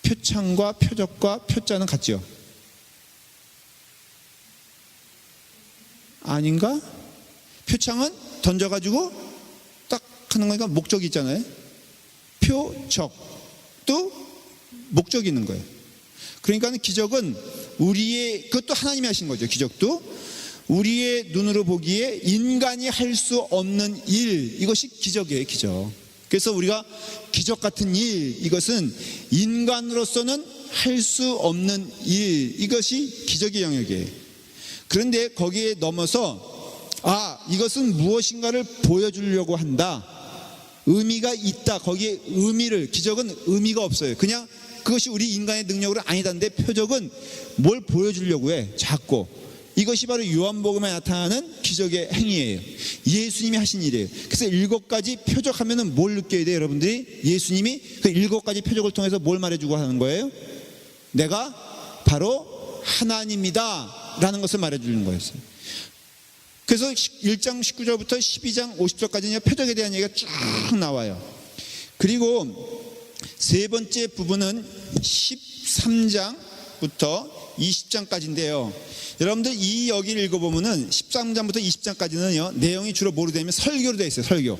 표창과 표적과 표자는 같죠? 아닌가? 표창은 던져가지고 딱 하는 거니까 목적이 있잖아요. 표적도 목적이 있는 거예요. 그러니까 기적은 그것도 하나님이 하신 거죠. 기적도 우리의 눈으로 보기에 인간이 할 수 없는 일, 이것이 기적이에요. 기적. 그래서 우리가 기적 같은 일, 이것은 인간으로서는 할 수 없는 일, 이것이 기적의 영역이에요. 그런데 거기에 넘어서 이것은 무엇인가를 보여주려고 한다, 의미가 있다. 거기에 의미를, 기적은 의미가 없어요. 그냥 그것이 우리 인간의 능력으로 아니다는데 표적은 뭘 보여주려고 해, 자꾸. 이것이 바로 요한복음에 나타나는 기적의 행위예요. 예수님이 하신 일이에요. 그래서 7가지 표적하면은 뭘 느껴야 돼요, 여러분들이? 예수님이 그 7가지 표적을 통해서 뭘 말해주고 하는 거예요? 내가 바로 하나님이다 라는 것을 말해주는 거였어요. 그래서 1장 19절부터 12장 50절까지는 표적에 대한 얘기가 쭉 나와요. 그리고 세 번째 부분은 13장부터 20장까지인데요. 여러분들 이 여기를 읽어보면은 13장부터 20장까지는요, 내용이 주로 뭐로 되냐면 설교로 되어 있어요.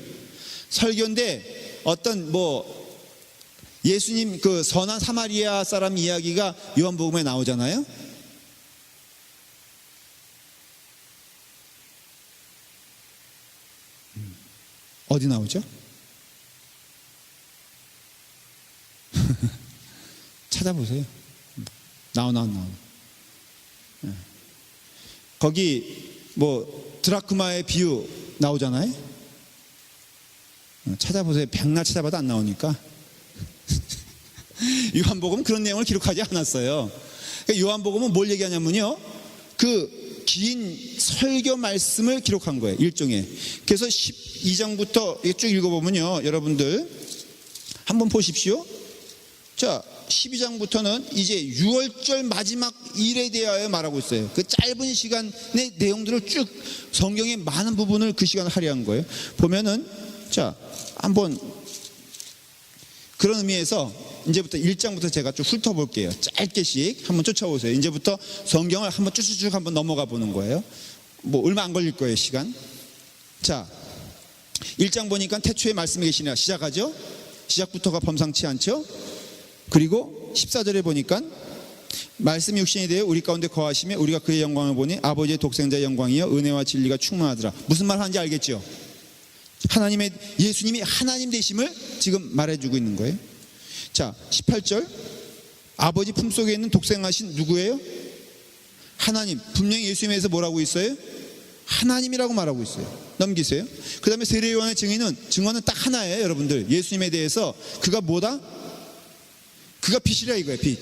설교인데 어떤 예수님 그 선한 사마리아 사람 이야기가 요한복음에 나오잖아요. 어디 나오죠? 찾아보세요. 나와. 거기 드라크마의 비유 나오잖아요. 찾아보세요. 백날 찾아봐도 안 나오니까. 요한복음은 그런 내용을 기록하지 않았어요. 그러니까 요한복음은 뭘 얘기하냐면요, 그 긴 설교 말씀을 기록한 거예요, 일종의. 그래서 12장부터 쭉 읽어보면요, 여러분들 한번 보십시오. 자, 12장부터는 이제 6월절 마지막 일에 대하여 말하고 있어요. 그 짧은 시간의 내용들을 쭉, 성경의 많은 부분을 그 시간에 할애한 거예요. 보면은, 자, 한번 그런 의미에서 이제부터 1장부터 제가 좀 훑어볼게요. 짧게씩 한번 쫓아오세요. 이제부터 성경을 한번 쭉쭉쭉 한번 넘어가 보는 거예요. 얼마 안 걸릴 거예요, 시간. 자, 1장 보니까 태초에 말씀이 계시냐 시작하죠. 시작부터가 범상치 않죠. 그리고 14절에 보니까 말씀이 육신이 되어 우리 가운데 거하시며 우리가 그의 영광을 보니 아버지의 독생자의 영광이여 은혜와 진리가 충만하더라. 무슨 말 하는지 알겠죠? 하나님의, 예수님이 하나님 되심을 지금 말해주고 있는 거예요. 자, 18절, 아버지 품속에 있는 독생하신 누구예요? 하나님. 분명히 예수님에서 뭐라고 있어요? 하나님이라고 말하고 있어요. 넘기세요. 그 다음에 세례 요한의 증언은 딱 하나예요, 여러분들. 예수님에 대해서 그가 뭐다? 그가 빛이라 이거예요. 빛.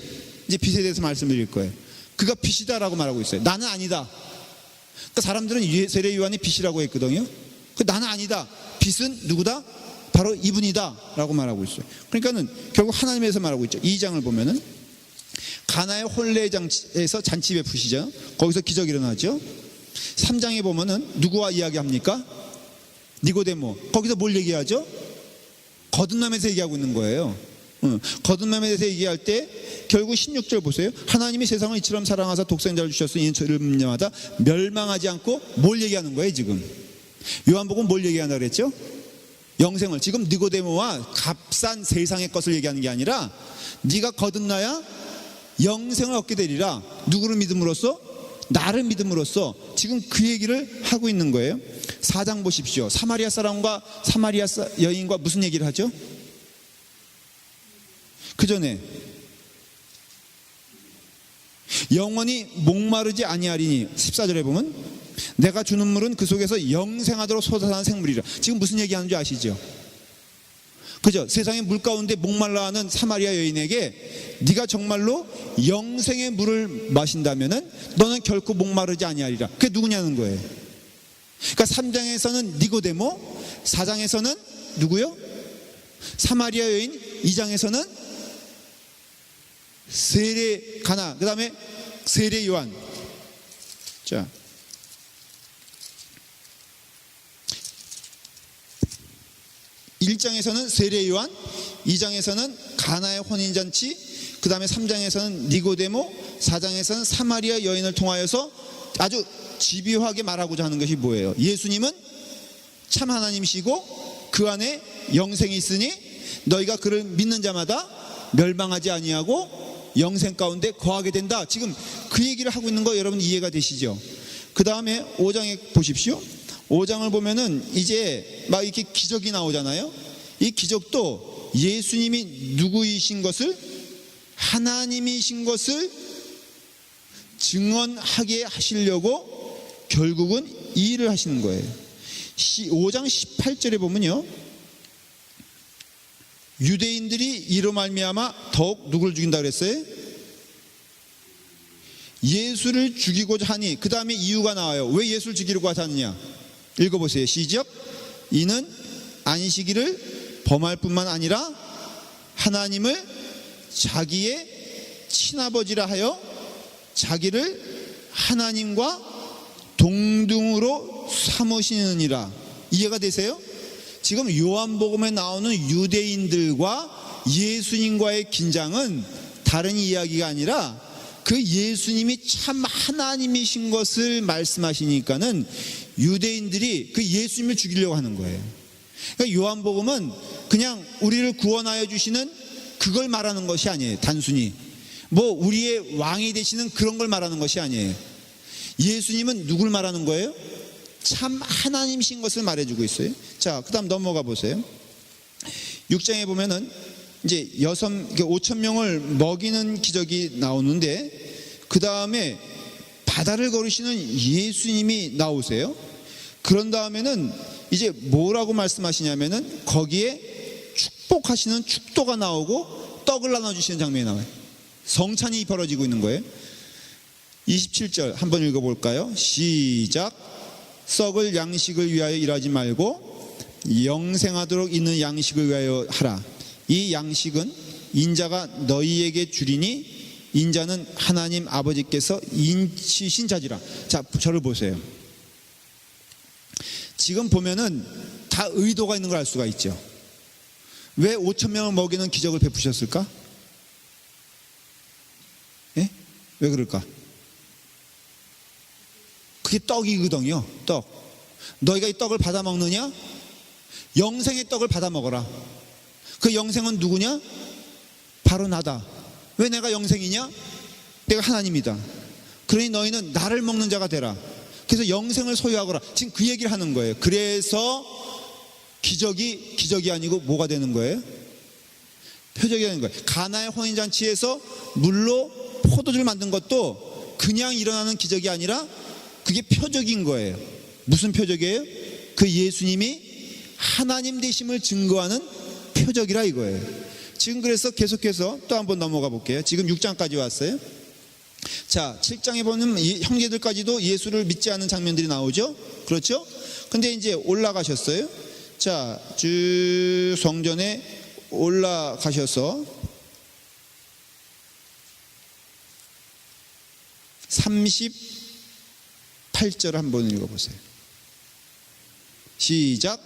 이제 빛에 대해서 말씀드릴 거예요. 그가 빛이다라고 말하고 있어요. 나는 아니다. 그러니까 사람들은 세례 요한이 빛이라고 했거든요. 나는 아니다. 빛은 누구다? 바로 이분이다 라고 말하고 있어요. 그러니까는 결국 하나님에서 말하고 있죠. 2장을 보면은 가나의 혼례장에서 잔치 베푸시죠. 거기서 기적이 일어나죠. 3장에 보면은 누구와 이야기합니까? 니고데모. 거기서 뭘 얘기하죠? 거듭남에서 얘기하고 있는 거예요. 거듭남에 대해서 얘기할 때 결국 16절 보세요. 하나님이 세상을 이처럼 사랑하사 독생자를 주셨으니 이는 저를 믿는 자마다 멸망하지 않고, 뭘 얘기하는 거예요 지금? 요한복음 뭘 얘기한다 그랬죠? 영생을. 지금 니고데모와 값싼 세상의 것을 얘기하는 게 아니라 네가 거듭나야 영생을 얻게 되리라. 누구를 믿음으로써? 나를 믿음으로써. 지금 그 얘기를 하고 있는 거예요. 4장 보십시오. 사마리아 사람과 사마리아 여인과 무슨 얘기를 하죠? 그 전에 영원히 목마르지 아니하리니 14절에 보면 내가 주는 물은 그 속에서 영생하도록 솟아나는 생물이라. 지금 무슨 얘기하는 줄 아시죠? 그죠? 세상의 물 가운데 목말라하는 사마리아 여인에게 네가 정말로 영생의 물을 마신다면은 너는 결코 목마르지 아니하리라. 그게 누구냐는 거예요. 그러니까 3장에서는 니고데모, 4장에서는 누구요? 사마리아 여인, 2장에서는 세례 가나, 그 다음에 세례 요한. 자, 1장에서는 세례 요한, 2장에서는 가나의 혼인잔치, 그 다음에 3장에서는 니고데모, 4장에서는 사마리아 여인을 통하여서 아주 집요하게 말하고자 하는 것이 뭐예요? 예수님은 참 하나님이시고 그 안에 영생이 있으니 너희가 그를 믿는 자마다 멸망하지 아니하고 영생 가운데 거하게 된다. 지금 그 얘기를 하고 있는 거 여러분 이해가 되시죠? 그 다음에 5장에 보십시오. 5장을 보면은 이제 막 이렇게 기적이 나오잖아요. 이 기적도 예수님이 누구이신 것을 하나님이신 것을 증언하게 하시려고 결국은 이 일을 하시는 거예요. 5장 18절에 보면요, 유대인들이 이로 말미암아 더욱 누구를 죽인다 그랬어요? 예수를 죽이고자 하니, 그 다음에 이유가 나와요. 왜 예수를 죽이려고 하느냐? 읽어보세요. 시작. 이는 안식일을 범할 뿐만 아니라 하나님을 자기의 친아버지라 하여 자기를 하나님과 동등으로 삼으시느니라. 이해가 되세요? 지금 요한복음에 나오는 유대인들과 예수님과의 긴장은 다른 이야기가 아니라 그 예수님이 참 하나님이신 것을 말씀하시니까는 유대인들이 그 예수님을 죽이려고 하는 거예요. 그러니까 요한복음은 그냥 우리를 구원하여 주시는 그걸 말하는 것이 아니에요. 단순히 뭐 우리의 왕이 되시는 그런 걸 말하는 것이 아니에요. 예수님은 누굴 말하는 거예요? 참 하나님이신 것을 말해주고 있어요. 자, 그 다음 넘어가 보세요. 6장에 보면은 이제 5,000명을 먹이는 기적이 나오는데, 그 다음에 바다를 걸으시는 예수님이 나오세요. 그런 다음에는 이제 뭐라고 말씀하시냐면은 거기에 축복하시는 축도가 나오고 떡을 나눠주시는 장면이 나와요. 성찬이 벌어지고 있는 거예요. 27절 한번 읽어볼까요? 시작. 썩을 양식을 위하여 일하지 말고 영생하도록 있는 양식을 위하여 하라. 이 양식은 인자가 너희에게 주리니 인자는 하나님 아버지께서 인치신 자지라. 자, 저를 보세요. 지금 보면은 다 의도가 있는 걸 알 수가 있죠. 왜 5,000명을 먹이는 기적을 베푸셨을까? 예? 왜 그럴까? 그게 떡이거든요. 떡. 너희가 이 떡을 받아 먹느냐? 영생의 떡을 받아 먹어라. 그 영생은 누구냐? 바로 나다. 왜 내가 영생이냐? 내가 하나님이다. 그러니 너희는 나를 먹는 자가 되라. 그래서 영생을 소유하거라. 지금 그 얘기를 하는 거예요. 그래서 기적이 아니고 뭐가 되는 거예요? 표적이 되는 거예요. 가나의 혼인잔치에서 물로 포도주를 만든 것도 그냥 일어나는 기적이 아니라 그게 표적인 거예요. 무슨 표적이에요? 그 예수님이 하나님 되심을 증거하는 표적이라 이거예요. 지금 그래서 계속해서 또 한번 넘어가 볼게요. 지금 6장까지 왔어요. 자, 7장에 보면 형제들까지도 예수를 믿지 않는 장면들이 나오죠. 그렇죠? 근데 이제 올라가셨어요. 자, 주 성전에 올라가셔서 38절 한번 읽어보세요. 시작.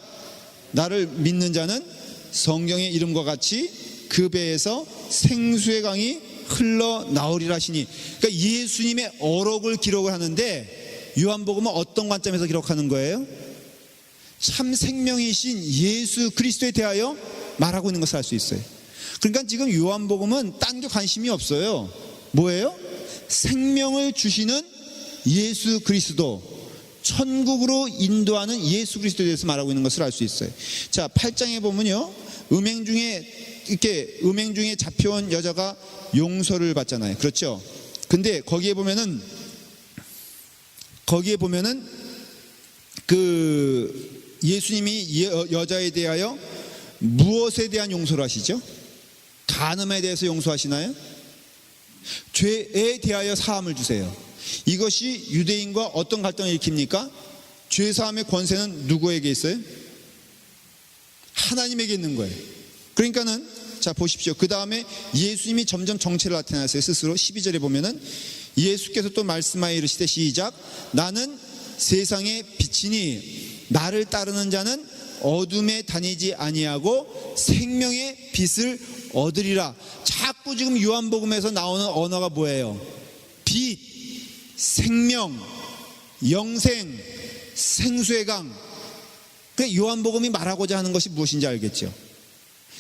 나를 믿는 자는 성경의 이름과 같이 그 배에서 생수의 강이 흘러나오리라 하시니, 그러니까 예수님의 어록을 기록을 하는데 요한복음은 어떤 관점에서 기록하는 거예요? 참 생명이신 예수 그리스도에 대하여 말하고 있는 것을 알 수 있어요. 그러니까 지금 요한복음은 딴 게 관심이 없어요. 뭐예요? 생명을 주시는 예수 그리스도, 천국으로 인도하는 예수 그리스도에 대해서 말하고 있는 것을 알 수 있어요. 자, 8장에 보면요, 음행 중에 잡혀온 여자가 용서를 받잖아요. 그렇죠? 근데 거기에 보면은 그 예수님이 여자에 대하여 무엇에 대한 용서를 하시죠? 간음에 대해서 용서하시나요? 죄에 대하여 사함을 주세요. 이것이 유대인과 어떤 갈등을 일으킵니까? 죄 사함의 권세는 누구에게 있어요? 하나님에게 있는 거예요. 그러니까는 자, 보십시오. 그 다음에 예수님이 점점 정체를 나타내세요. 스스로 12절에 보면은 예수께서 또 말씀하여 이르시되 시작. 나는 세상의 빛이니 나를 따르는 자는 어둠에 다니지 아니하고 생명의 빛을 얻으리라. 자꾸 지금 요한복음에서 나오는 언어가 뭐예요? 빛, 생명, 영생, 생수의 강. 그러니까 요한복음이 말하고자 하는 것이 무엇인지 알겠죠?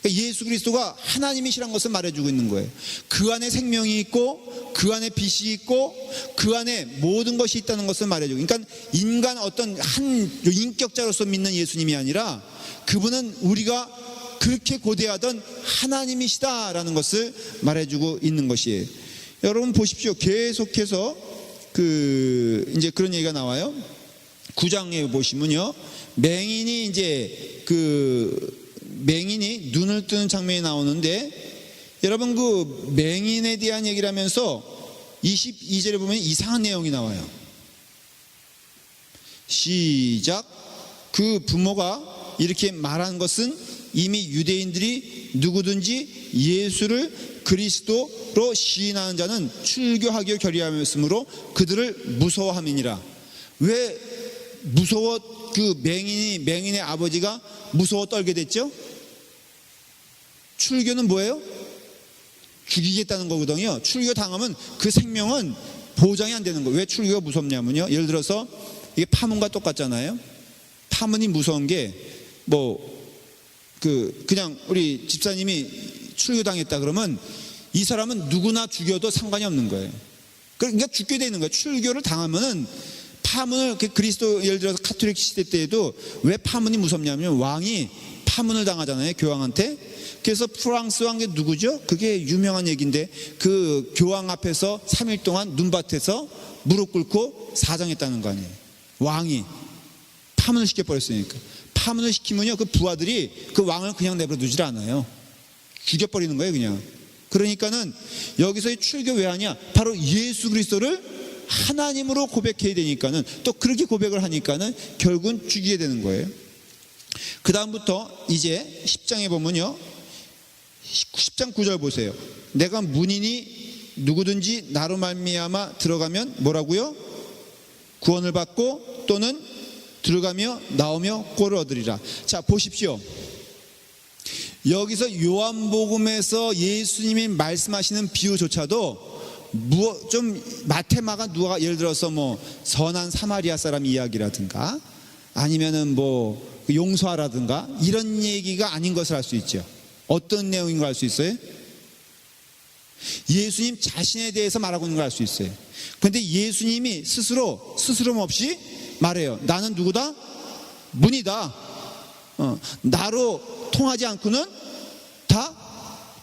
그러니까 예수 그리스도가 하나님이시란 것을 말해주고 있는 거예요. 그 안에 생명이 있고 그 안에 빛이 있고 그 안에 모든 것이 있다는 것을 말해주고, 그러니까 인간 어떤 한 인격자로서 믿는 예수님이 아니라 그분은 우리가 그렇게 고대하던 하나님이시다라는 것을 말해주고 있는 것이에요. 여러분 보십시오. 계속해서 이제 그런 얘기가 나와요. 9장에 보시면요, 맹인이 눈을 뜨는 장면이 나오는데, 여러분 그 맹인에 대한 얘기를 하면서 22절에 보면 이상한 내용이 나와요. 시작. 그 부모가 이렇게 말한 것은 이미 유대인들이 누구든지 예수를 그리스도로 시인하는 자는 출교하기로 결의하였으므로 그들을 무서워함이니라. 왜 맹인의 아버지가 무서워 떨게 됐죠? 출교는 뭐예요? 죽이겠다는 거거든요. 출교 당하면 그 생명은 보장이 안 되는 거예요. 왜 출교가 무섭냐면요, 예를 들어서 이게 파문과 똑같잖아요. 파문이 무서운 게 그냥 우리 집사님이 출교당했다 그러면 이 사람은 누구나 죽여도 상관이 없는 거예요. 그러니까 죽게 되는 거예요. 출교를 당하면은 파문을, 그리스도 예를 들어서 카톨릭 시대 때에도 왜 파문이 무섭냐면 왕이 파문을 당하잖아요, 교황한테. 그래서 프랑스 왕이 누구죠? 그게 유명한 얘기인데, 그 교황 앞에서 3일 동안 눈밭에서 무릎 꿇고 사정했다는 거 아니에요. 왕이 파문을 시켜버렸으니까. 파문을 시키면요, 그 부하들이 그 왕을 그냥 내버려 두질 않아요. 죽여버리는 거예요, 그냥. 그러니까는 여기서 출교 왜 하냐? 바로 예수 그리스도를 하나님으로 고백해야 되니까는, 또 그렇게 고백을 하니까는 결국은 죽이게 되는 거예요. 그 다음부터 이제 10장에 보면요, 10장 9절 보세요. 내가 문이니 누구든지 나로 말미암아 들어가면 뭐라고요? 구원을 받고 또는 들어가며 나오며 꼴을 얻으리라. 자, 보십시오. 여기서 요한복음에서 예수님이 말씀하시는 비유조차도 좀 마테마가 누가 예를 들어서 선한 사마리아 사람 이야기라든가 아니면은 용서하라든가 이런 얘기가 아닌 것을 알 수 있죠. 어떤 내용인 걸 알 수 있어요? 예수님 자신에 대해서 말하고 있는 걸 알 수 있어요. 그런데 예수님이 스스럼 없이 말해요. 나는 누구다? 문이다. 나로 통하지 않고는 다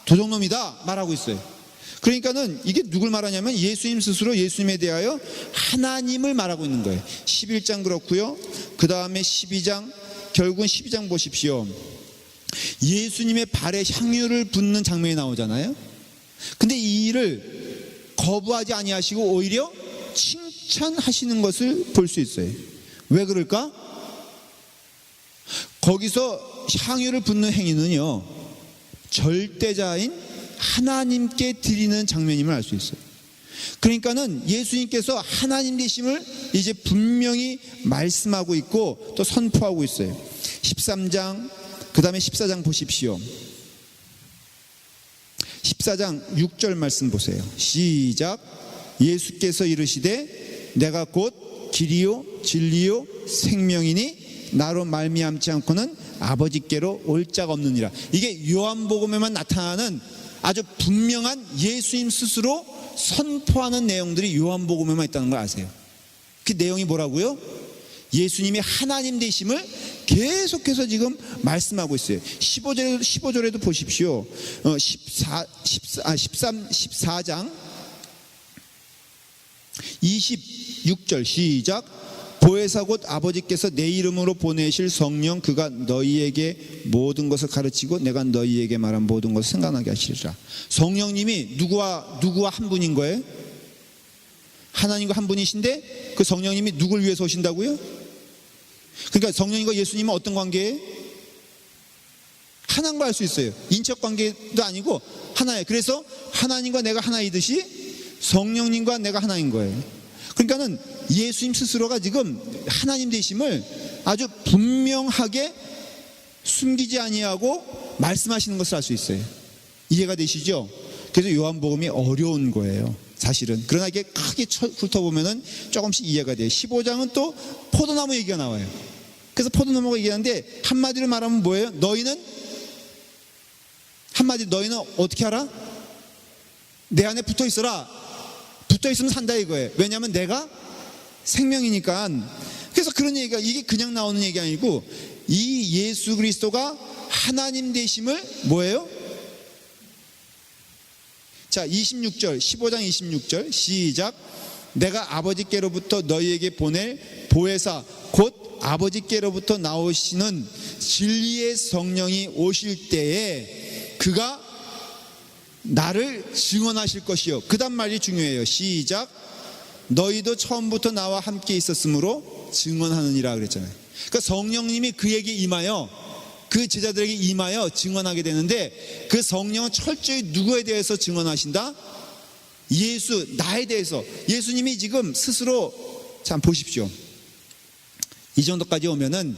도적놈이다 말하고 있어요. 그러니까는 이게 누굴 말하냐면 예수님 스스로 예수님에 대하여 하나님을 말하고 있는 거예요. 11장 그렇고요. 그 다음에 12장, 결국은 12장 보십시오. 예수님의 발에 향유를 붓는 장면이 나오잖아요. 근데 이 일을 거부하지 아니하시고 오히려 칭찬하시는 것을 볼 수 있어요. 왜 그럴까? 거기서 향유를 붓는 행위는요, 절대자인 하나님께 드리는 장면임을 알 수 있어요. 그러니까는 예수님께서 하나님 되심을 이제 분명히 말씀하고 있고 또 선포하고 있어요. 13장, 그 다음에 14장 보십시오. 14장 6절 말씀 보세요. 시작. 예수께서 이르시되 내가 곧 길이요 진리요 생명이니 나로 말미암지 않고는 아버지께로 올 자가 없느니라. 이게 요한복음에만 나타나는 아주 분명한 예수님 스스로 선포하는 내용들이 요한복음에만 있다는 걸 아세요? 그 내용이 뭐라고요? 예수님이 하나님 되심을 계속해서 지금 말씀하고 있어요. 15절에도 보십시오. 14장 26절 시작. 보혜사 곧 아버지께서 내 이름으로 보내실 성령 그가 너희에게 모든 것을 가르치고 내가 너희에게 말한 모든 것을 생각나게 하시리라. 성령님이 누구와 한 분인 거예요? 하나님과 한 분이신데 그 성령님이 누굴 위해서 오신다고요? 그러니까 성령님과 예수님은 어떤 관계예요? 하나인 걸 알 수 있어요. 인적 관계도 아니고 하나예요. 그래서 하나님과 내가 하나이듯이 성령님과 내가 하나인 거예요. 그러니까는 예수님 스스로가 지금 하나님 되심을 아주 분명하게 숨기지 아니하고 말씀하시는 것을 알 수 있어요. 이해가 되시죠? 그래서 요한복음이 어려운 거예요, 사실은. 그러나 이게 크게 훑어보면은 조금씩 이해가 돼요. 15장은 또 포도나무 얘기가 나와요. 그래서 포도나무가 얘기하는데 한마디로 말하면 뭐예요? 너희는 어떻게 알아? 내 안에 붙어 있어라. 붙어 있으면 산다 이거예요. 왜냐하면 내가 생명이니까. 그래서 그런 얘기가 이게 그냥 나오는 얘기 아니고 이 예수 그리스도가 하나님 되심을 뭐예요? 자, 26절, 15장 26절 시작. 내가 아버지께로부터 너희에게 보낼 보혜사 곧 아버지께로부터 나오시는 진리의 성령이 오실 때에 그가 나를 증언하실 것이요. 그 다음 말이 중요해요. 시작. 너희도 처음부터 나와 함께 있었으므로 증언하느니라 그랬잖아요. 그러니까 성령님이 그에게 임하여 그 제자들에게 임하여 증언하게 되는데, 그 성령은 철저히 누구에 대해서 증언하신다? 예수, 나에 대해서. 예수님이 지금 스스로, 참 보십시오. 이 정도까지 오면은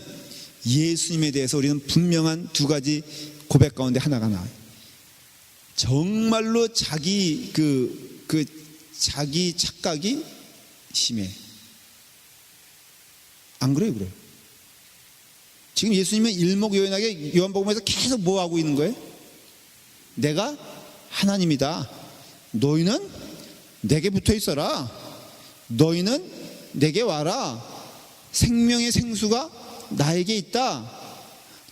예수님에 대해서 우리는 분명한 두 가지 고백 가운데 하나가 나와요. 정말로 자기 자기 착각이 심해. 안 그래요? 그래요. 지금 예수님은 일목요연하게 요한복음에서 계속 뭐 하고 있는 거예요? 내가 하나님이다. 너희는 내게 붙어 있어라. 너희는 내게 와라. 생명의 생수가 나에게 있다.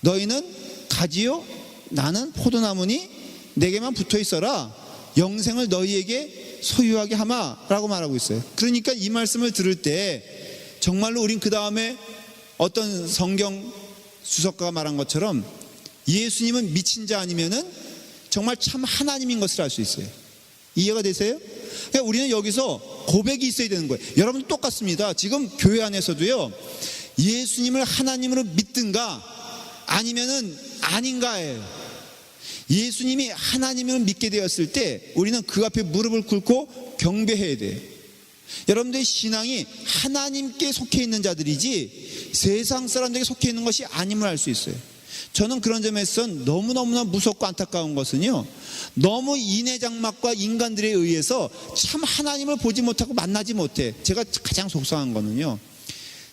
너희는 가지요, 나는 포도나무니 내게만 붙어 있어라. 영생을 너희에게 소유하게 하마라고 말하고 있어요. 그러니까 이 말씀을 들을 때 정말로 우린 그 다음에 어떤 성경 주석가가 말한 것처럼 예수님은 미친 자 아니면은 정말 참 하나님인 것을 알 수 있어요. 이해가 되세요? 그러니까 우리는 여기서 고백이 있어야 되는 거예요. 여러분 똑같습니다. 지금 교회 안에서도요, 예수님을 하나님으로 믿든가 아니면은 아닌가예요. 예수님이 하나님을 믿게 되었을 때 우리는 그 앞에 무릎을 꿇고 경배해야 돼요. 여러분들의 신앙이 하나님께 속해 있는 자들이지 세상 사람들에게 속해 있는 것이 아님을 알 수 있어요. 저는 그런 점에서 너무너무나 무섭고 안타까운 것은요, 너무 인해장막과 인간들에 의해서 참 하나님을 보지 못하고 만나지 못해. 제가 가장 속상한 거는요,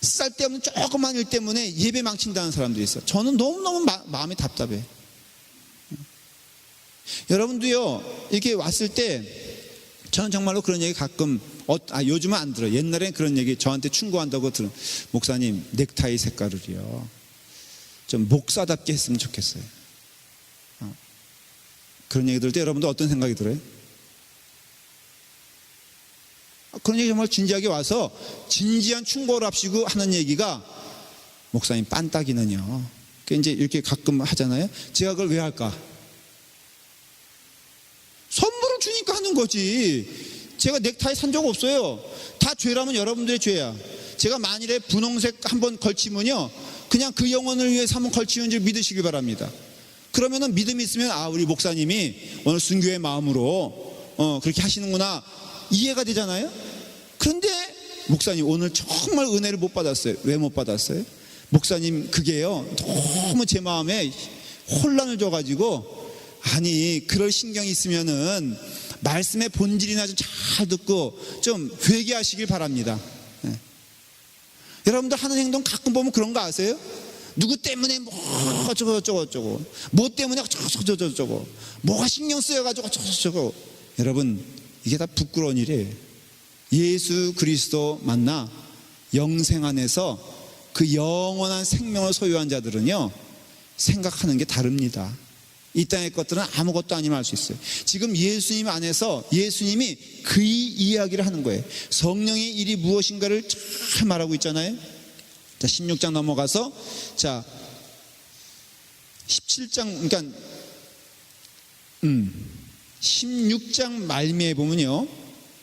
쓸데없는 조그만 일 때문에 예배 망친다는 사람들이 있어요. 저는 너무너무 마음이 답답해. 여러분도요, 이렇게 왔을 때 저는 정말로 그런 얘기 가끔 요즘은 안 들어요. 옛날엔 그런 얘기 저한테 충고한다고 들은, 목사님 넥타이 색깔을요 좀 목사답게 했으면 좋겠어요. 그런 얘기 들을 때 여러분들 어떤 생각이 들어요? 그런 얘기 정말 진지하게 와서 진지한 충고를 합시고 하는 얘기가, 목사님 빤딱이는요, 이제 이렇게 가끔 하잖아요. 제가 그걸 왜 할까? 선물을 주니까 하는 거지. 제가 넥타이 산 적 없어요. 다 죄라면 여러분들의 죄야. 제가 만일에 분홍색 한번 걸치면요, 그냥 그 영혼을 위해서 한번 걸치는 줄 믿으시길 바랍니다. 그러면은 믿음이 있으면, 우리 목사님이 오늘 순교의 마음으로 그렇게 하시는구나, 이해가 되잖아요. 그런데 목사님 오늘 정말 은혜를 못 받았어요. 왜 못 받았어요? 목사님 그게요, 너무 제 마음에 혼란을 줘가지고, 아니 그럴 신경이 있으면은 말씀의 본질이나 좀 잘 듣고 좀 회개하시길 바랍니다. 네. 여러분들 하는 행동 가끔 보면 그런 거 아세요? 누구 때문에 뭐 어쩌고 뭐 때문에 어쩌고 뭐가 신경 쓰여가지고 어쩌고. 여러분 이게 다 부끄러운 일이에요. 예수 그리스도 만나 영생 안에서 그 영원한 생명을 소유한 자들은요, 생각하는 게 다릅니다. 이 땅의 것들은 아무것도 아니면 알 수 있어요. 지금 예수님 안에서 예수님이 그 이야기를 하는 거예요. 성령의 일이 무엇인가를 잘 말하고 있잖아요. 자, 16장 넘어가서, 자 17장, 그러니까 16장 말미에 보면요,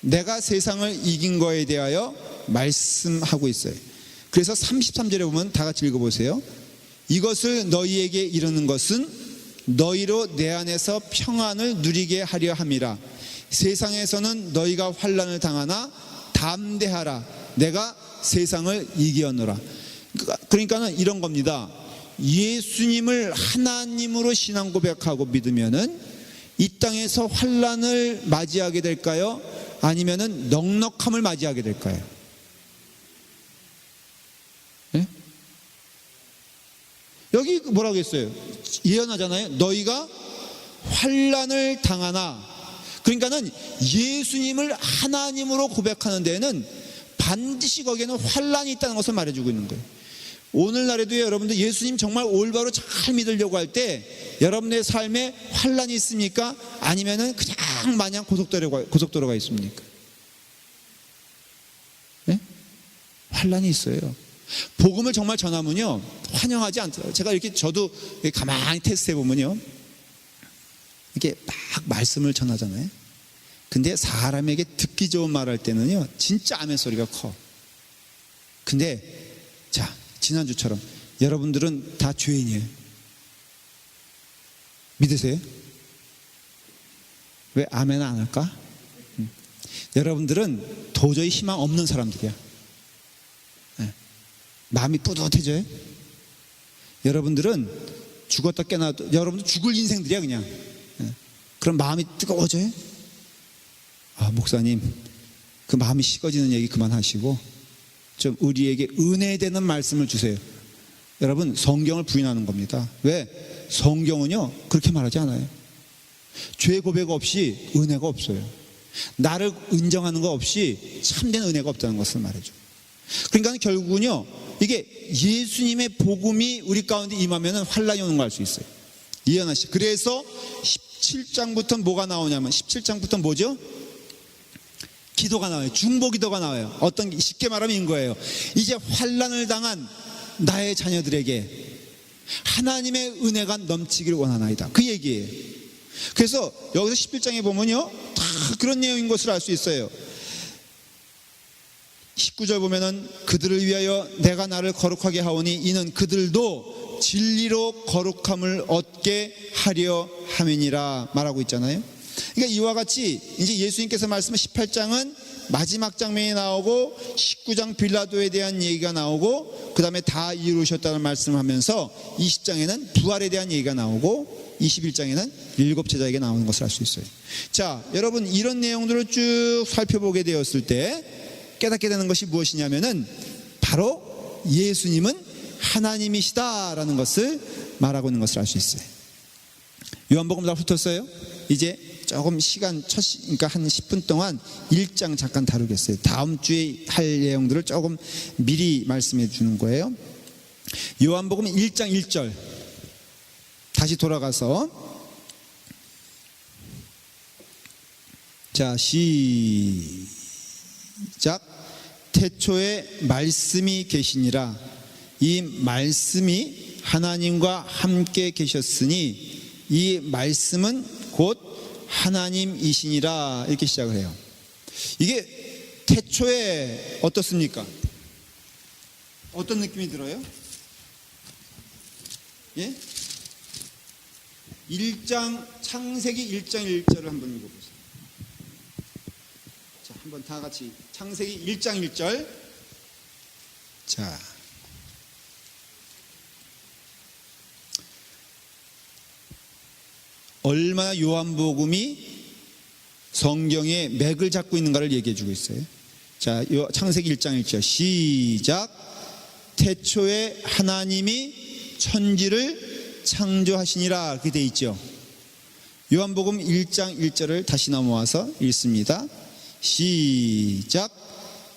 내가 세상을 이긴 거에 대하여 말씀하고 있어요. 그래서 33절에 보면 다 같이 읽어보세요. 이것을 너희에게 이르는 것은 너희로 내 안에서 평안을 누리게 하려 함이라. 세상에서는 너희가 환난을 당하나 담대하라. 내가 세상을 이기었노라. 그러니까는 이런 겁니다. 예수님을 하나님으로 신앙 고백하고 믿으면은 이 땅에서 환난을 맞이하게 될까요? 아니면은 넉넉함을 맞이하게 될까요? 네? 여기 뭐라고 했어요? 예언하잖아요. 너희가 환난을 당하나. 그러니까는 예수님을 하나님으로 고백하는 데에는 반드시 거기에는 환난이 있다는 것을 말해주고 있는 거예요. 오늘날에도 여러분들 예수님 정말 올바로 잘 믿으려고 할 때 여러분의 삶에 환란이 있습니까? 아니면은 그냥 마냥 고속도로가 있습니까? 네? 환란이 있어요. 복음을 정말 전하면요 환영하지 않더라고요. 제가 이렇게 저도 가만히 테스트해 보면요 이게 막 말씀을 전하잖아요. 근데 사람에게 듣기 좋은 말 할 때는요 진짜 아멘 소리가 커. 근데 자, 지난주처럼 여러분들은 다 죄인이에요. 믿으세요? 왜 아멘 안 할까? 여러분들은 도저히 희망 없는 사람들이야. 네. 마음이 뿌듯해져요. 여러분들은 죽었다 깨나도 여러분들 죽을 인생들이야 그냥. 네. 그럼 마음이 뜨거워져요. 아, 목사님 그 마음이 식어지는 얘기 그만하시고 좀 우리에게 은혜되는 말씀을 주세요. 여러분 성경을 부인하는 겁니다. 왜? 성경은요 그렇게 말하지 않아요. 죄 고백 없이 은혜가 없어요. 나를 인정하는 거 없이 참된 은혜가 없다는 것을 말해줘. 그러니까 결국은요 이게 예수님의 복음이 우리 가운데 임하면 환란이 오는 걸 알 수 있어요. 이현아 씨, 그래서 17장부터 뭐가 나오냐면 17장부터 뭐죠? 기도가 나와요. 중보 기도가 나와요. 어떤 쉽게 말하면 인 거예요. 이제 환란을 당한 나의 자녀들에게 하나님의 은혜가 넘치기를 원하나이다. 그 얘기예요. 그래서 여기서 11장에 보면요 다 그런 내용인 것을 알 수 있어요. 19절 보면은 그들을 위하여 내가 나를 거룩하게 하오니 이는 그들도 진리로 거룩함을 얻게 하려 함이니라 말하고 있잖아요. 그러니까 이와 같이 이제 예수님께서 말씀은 18장은 마지막 장면이 나오고 19장 빌라도에 대한 얘기가 나오고 그 다음에 다 이루셨다는 말씀을 하면서 20장에는 부활에 대한 얘기가 나오고 21장에는 7 제자에게 나오는 것을 알 수 있어요. 자, 여러분 이런 내용들을 쭉 살펴보게 되었을 때 깨닫게 되는 것이 무엇이냐면은 바로 예수님은 하나님이시다라는 것을 말하고 있는 것을 알 수 있어요. 요한복음 다 훑었어요. 이제 조금 시간 그러니까 한 10분 동안 1장 잠깐 다루겠어요. 다음 주에 할 내용들을 조금 미리 말씀해 주는 거예요. 요한복음 1장 1절 다시 돌아가서 자 시작. 태초에 말씀이 계시니라. 이 말씀이 하나님과 함께 계셨으니 이 말씀은 곧 하나님이시니라. 이렇게 시작을 해요. 이게 태초에 어떻습니까? 어떤 느낌이 들어요? 예? 1장 창세기 1장 1절을 한번 읽어보세요. 자, 한번 다 같이 창세기 1장 1절. 자, 얼마나 요한복음이 성경의 맥을 잡고 있는가를 얘기해 주고 있어요. 자, 창세기 1장 1절 시작. 태초에 하나님이 천지를 창조하시니라. 그렇게 돼 있죠. 요한복음 1장 1절을 다시 넘어와서 읽습니다. 시작.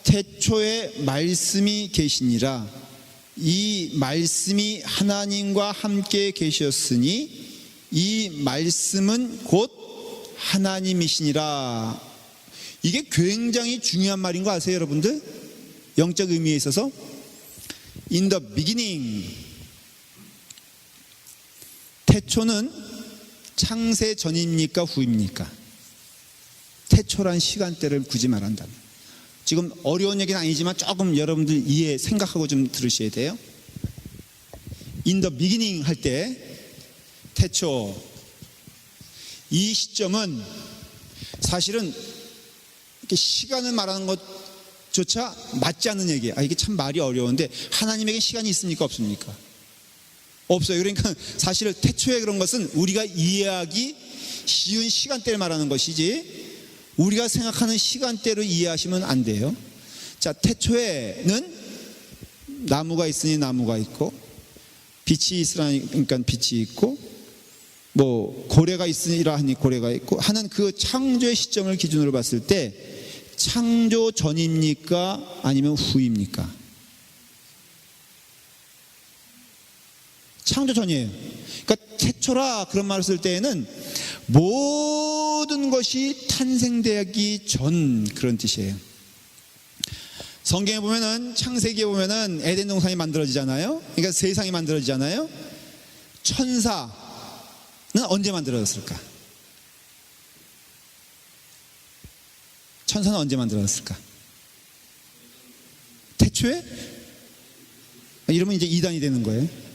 태초에 말씀이 계시니라. 이 말씀이 하나님과 함께 계셨으니 이 말씀은 곧 하나님이시니라. 이게 굉장히 중요한 말인 거 아세요, 여러분들? 영적 의미에 있어서 In the beginning. 태초는 창세 전입니까 후입니까? 태초란 시간대를 굳이 말한다면 지금 어려운 얘기는 아니지만 조금 여러분들 이해 생각하고 좀 들으셔야 돼요. In the beginning 할 때 태초, 이 시점은 사실은 이렇게 시간을 말하는 것조차 맞지 않는 얘기예요. 이게 참 말이 어려운데 하나님에게 시간이 있습니까 없습니까? 없어요. 그러니까 사실 태초에 그런 것은 우리가 이해하기 쉬운 시간대를 말하는 것이지 우리가 생각하는 시간대로 이해하시면 안 돼요. 자, 태초에는 나무가 있으니 나무가 있고 빛이 있으니까 빛이 있고 뭐 고래가 있으니라 하니 고래가 있고 하는 그 창조의 시점을 기준으로 봤을 때 창조 전입니까 아니면 후입니까? 창조 전이에요. 그러니까 태초라 그런 말을 쓸 때에는 모든 것이 탄생되기 전 그런 뜻이에요. 성경에 보면은 창세기에 보면은 에덴 동산이 만들어지잖아요. 그러니까 세상이 만들어지잖아요. 천사는 언제 만들어졌을까? 천사는 언제 만들어졌을까? 태초에? 이러면 이제 이단이 되는 거예요.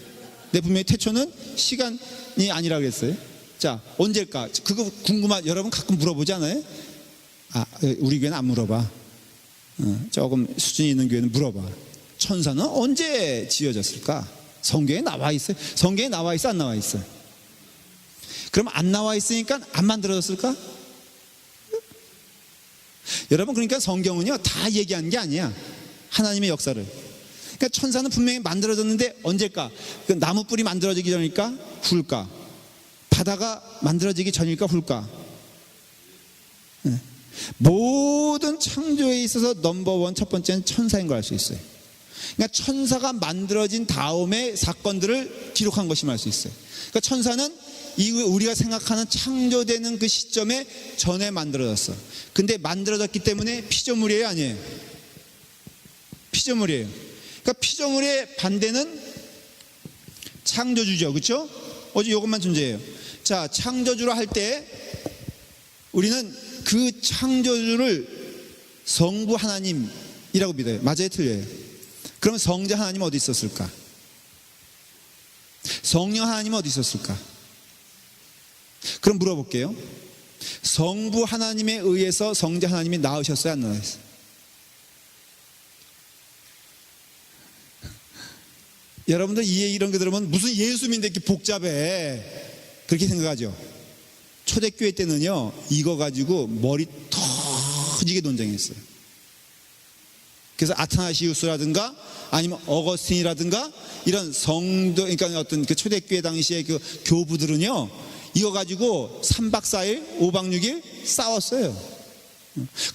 근데 분명히 태초는 시간이 아니라 그랬어요. 자, 언제일까? 그거 여러분 가끔 물어보지 않아요? 우리 교회는 안 물어봐. 조금 수준이 있는 교회는 물어봐. 천사는 언제 지어졌을까? 성경에 나와 있어요? 성경에 나와 있어, 안 나와 있어? 그럼 안 나와 있으니까 안 만들어졌을까? 여러분, 그러니까 성경은요 다 얘기하는 게 아니야. 하나님의 역사를. 그러니까 천사는 분명히 만들어졌는데 언제일까? 그 나무 뿌리 만들어지기 전일까? 후일까? 바다가 만들어지기 전일까? 후일까? 모든 창조에 있어서 넘버원 첫 번째는 천사인 걸 알 수 있어요. 그러니까 천사가 만들어진 다음에 사건들을 기록한 것임을 알 수 있어요. 그러니까 천사는 우리가 생각하는 창조되는 그 시점에 전에 만들어졌어. 근데 만들어졌기 때문에 피조물이에요, 아니에요? 피조물이에요. 그러니까 피조물의 반대는 창조주죠, 그렇죠? 어제 이것만 존재해요. 자, 창조주로 할 때 우리는 그 창조주를 성부 하나님이라고 믿어요. 맞아요, 틀려요? 그러면 성자 하나님은 어디 있었을까? 성령 하나님은 어디 있었을까? 그럼 물어볼게요. 성부 하나님에 의해서 성자 하나님이 낳으셨어요, 안 낳으셨어요? 여러분들 이런 거 들으면 무슨 예수 믿는데 이렇게 복잡해 그렇게 생각하죠. 초대교회 때는요 이거 가지고 머리 터지게 논쟁했어요. 그래서 아타나시우스라든가 아니면 어거스틴이라든가 이런 성도, 그러니까 어떤 그 초대교회 당시의 그 교부들은요 이거 가지고 3박 4일 5박 6일 싸웠어요.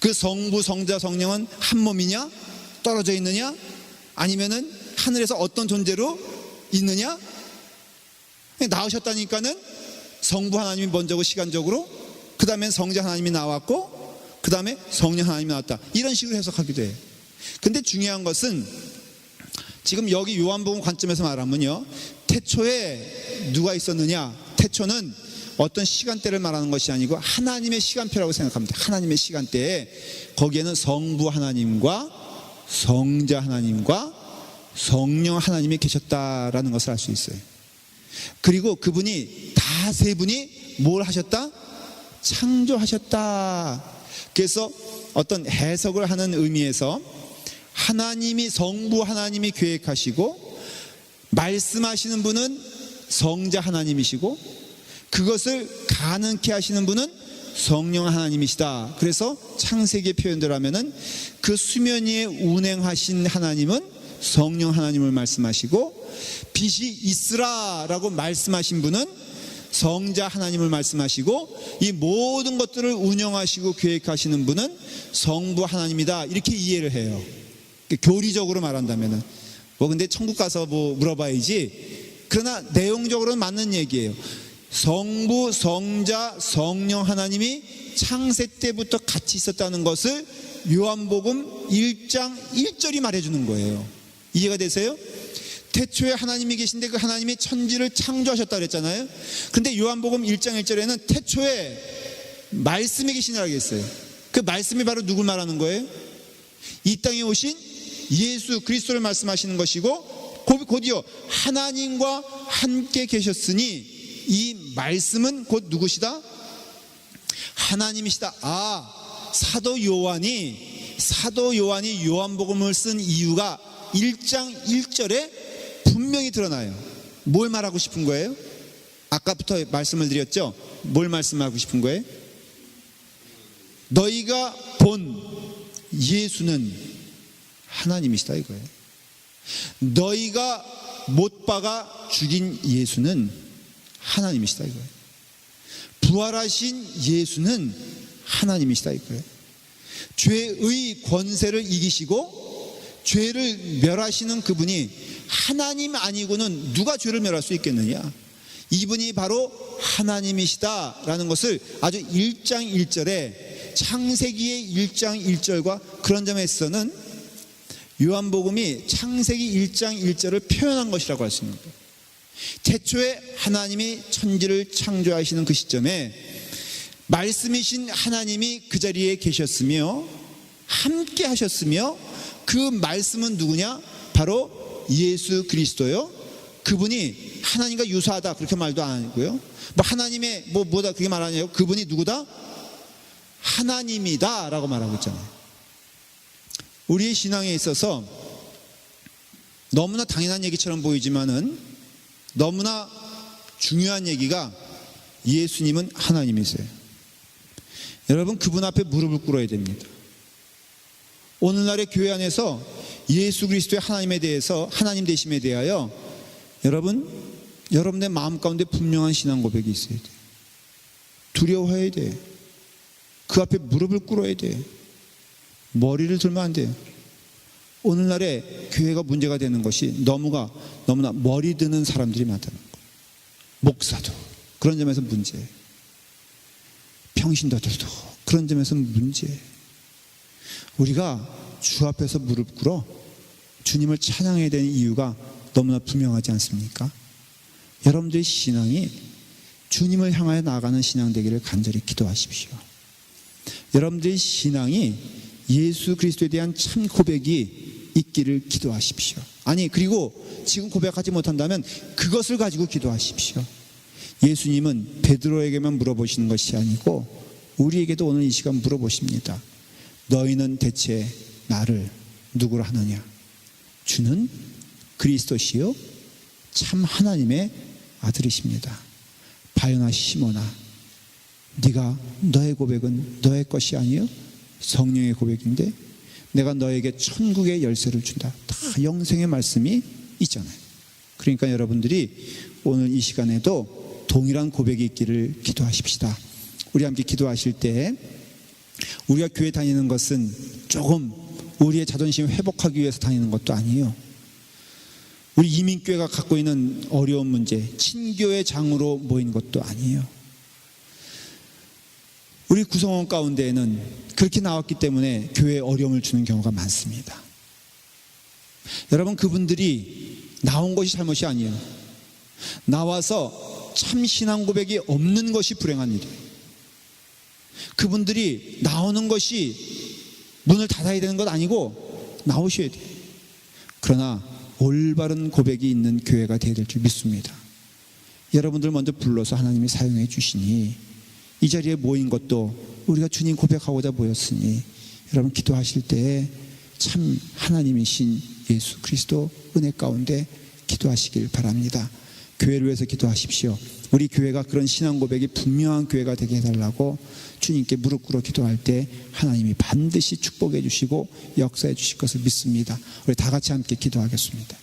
그 성부 성자 성령은 한 몸이냐, 떨어져 있느냐, 아니면은 하늘에서 어떤 존재로 있느냐. 나오셨다니까는 성부 하나님이 먼저고 시간적으로, 그 다음에 성자 하나님이 나왔고, 그 다음에 성령 하나님이 나왔다, 이런 식으로 해석하기도 해요. 근데 중요한 것은 지금 여기 요한복음 관점에서 말하면요, 태초에 누가 있었느냐, 태초는 어떤 시간대를 말하는 것이 아니고 하나님의 시간표라고 생각합니다. 하나님의 시간대에 거기에는 성부 하나님과 성자 하나님과 성령 하나님이 계셨다라는 것을 알 수 있어요. 그리고 그분이 다 세 분이 뭘 하셨다? 창조하셨다. 그래서 어떤 해석을 하는 의미에서 하나님이, 성부 하나님이 계획하시고 말씀하시는 분은 성자 하나님이시고 그것을 가능케 하시는 분은 성령 하나님이시다. 그래서 창세기의 표현대로 하면은 그 수면 위에 운행하신 하나님은 성령 하나님을 말씀하시고, 빛이 있으라라고 말씀하신 분은 성자 하나님을 말씀하시고, 이 모든 것들을 운영하시고 계획하시는 분은 성부 하나님이다, 이렇게 이해를 해요. 교리적으로 말한다면은. 근데 천국 가서 물어봐야지. 그러나 내용적으로는 맞는 얘기예요. 성부, 성자, 성령 하나님이 창세 때부터 같이 있었다는 것을 요한복음 1장 1절이 말해주는 거예요. 이해가 되세요? 태초에 하나님이 계신데 그 하나님이 천지를 창조하셨다 그랬잖아요. 근데 요한복음 1장 1절에는 태초에 말씀이 계시느라고 했어요. 그 말씀이 바로 누굴 말하는 거예요? 이 땅에 오신 예수 그리스도를 말씀하시는 것이고, 곧이요 하나님과 함께 계셨으니 이 말씀은 곧 누구시다? 하나님이시다. 사도 요한이 요한복음을 쓴 이유가 1장 1절에 분명히 드러나요. 뭘 말하고 싶은 거예요? 아까부터 말씀을 드렸죠? 뭘 말씀하고 싶은 거예요? 너희가 본 예수는 하나님이시다 이거예요. 너희가 못 박아 죽인 예수는 하나님이시다 이거예요. 부활하신 예수는 하나님이시다 이거예요. 죄의 권세를 이기시고 죄를 멸하시는 그분이 하나님 아니고는 누가 죄를 멸할 수 있겠느냐? 이분이 바로 하나님이시다라는 것을 아주 1장 1절에 창세기의 1장 1절과 그런 점에서는 요한복음이 창세기 1장 1절을 표현한 것이라고 할 수 있는 거예요. 태초에 하나님이 천지를 창조하시는 그 시점에 말씀이신 하나님이 그 자리에 계셨으며 함께 하셨으며 그 말씀은 누구냐? 바로 예수 그리스도요. 그분이 하나님과 유사하다 그렇게 말도 안 하고요. 뭐 하나님의 뭐다 그게 말하냐고. 그분이 누구다? 하나님이다 라고 말하고 있잖아요. 우리의 신앙에 있어서 너무나 당연한 얘기처럼 보이지만은 너무나 중요한 얘기가 예수님은 하나님이세요. 여러분 그분 앞에 무릎을 꿇어야 됩니다. 오늘날의 교회 안에서 예수 그리스도의 하나님에 대해서 하나님 되심에 대하여 여러분의 마음 가운데 분명한 신앙 고백이 있어야 돼요. 두려워해야 돼요. 그 앞에 무릎을 꿇어야 돼요. 머리를 들면 안 돼요. 오늘날의 교회가 문제가 되는 것이 너무나 머리 드는 사람들이 많다는 거예요. 목사도 그런 점에서 문제예요. 평신도들도 그런 점에서 문제예요. 우리가 주 앞에서 무릎 꿇어 주님을 찬양해야 되는 이유가 너무나 분명하지 않습니까? 여러분들의 신앙이 주님을 향하여 나아가는 신앙 되기를 간절히 기도하십시오. 여러분들의 신앙이 예수 그리스도에 대한 참 고백이 있기를 기도하십시오. 아니 그리고 지금 고백하지 못한다면 그것을 가지고 기도하십시오. 예수님은 베드로에게만 물어보시는 것이 아니고 우리에게도 오늘 이 시간 물어보십니다. 너희는 대체 나를 누구로 하느냐? 주는 그리스도시요 참 하나님의 아들이십니다. 바요나 시몬아, 네가 너의 고백은 너의 것이 아니요 성령의 고백인데 내가 너에게 천국의 열쇠를 준다. 다 영생의 말씀이 있잖아요. 그러니까 여러분들이 오늘 이 시간에도 동일한 고백이 있기를 기도하십시다. 우리 함께 기도하실 때 우리가 교회 다니는 것은 조금 우리의 자존심 회복하기 위해서 다니는 것도 아니에요. 우리 이민교회가 갖고 있는 어려운 문제, 친교의 장으로 모인 것도 아니에요. 우리 구성원 가운데에는 그렇게 나왔기 때문에 교회에 어려움을 주는 경우가 많습니다. 여러분 그분들이 나온 것이 잘못이 아니에요. 나와서 참 신앙 고백이 없는 것이 불행한 일이에요. 그분들이 나오는 것이 문을 닫아야 되는 것 아니고 나오셔야 돼요. 그러나 올바른 고백이 있는 교회가 되어야 될 줄 믿습니다. 여러분들 먼저 불러서 하나님이 사용해 주시니 이 자리에 모인 것도 우리가 주님 고백하고자 모였으니 여러분 기도하실 때 참 하나님이신 예수 그리스도 은혜 가운데 기도하시길 바랍니다. 교회를 위해서 기도하십시오. 우리 교회가 그런 신앙 고백이 분명한 교회가 되게 해달라고 주님께 무릎 꿇어 기도할 때 하나님이 반드시 축복해 주시고 역사해 주실 것을 믿습니다. 우리 다 같이 함께 기도하겠습니다.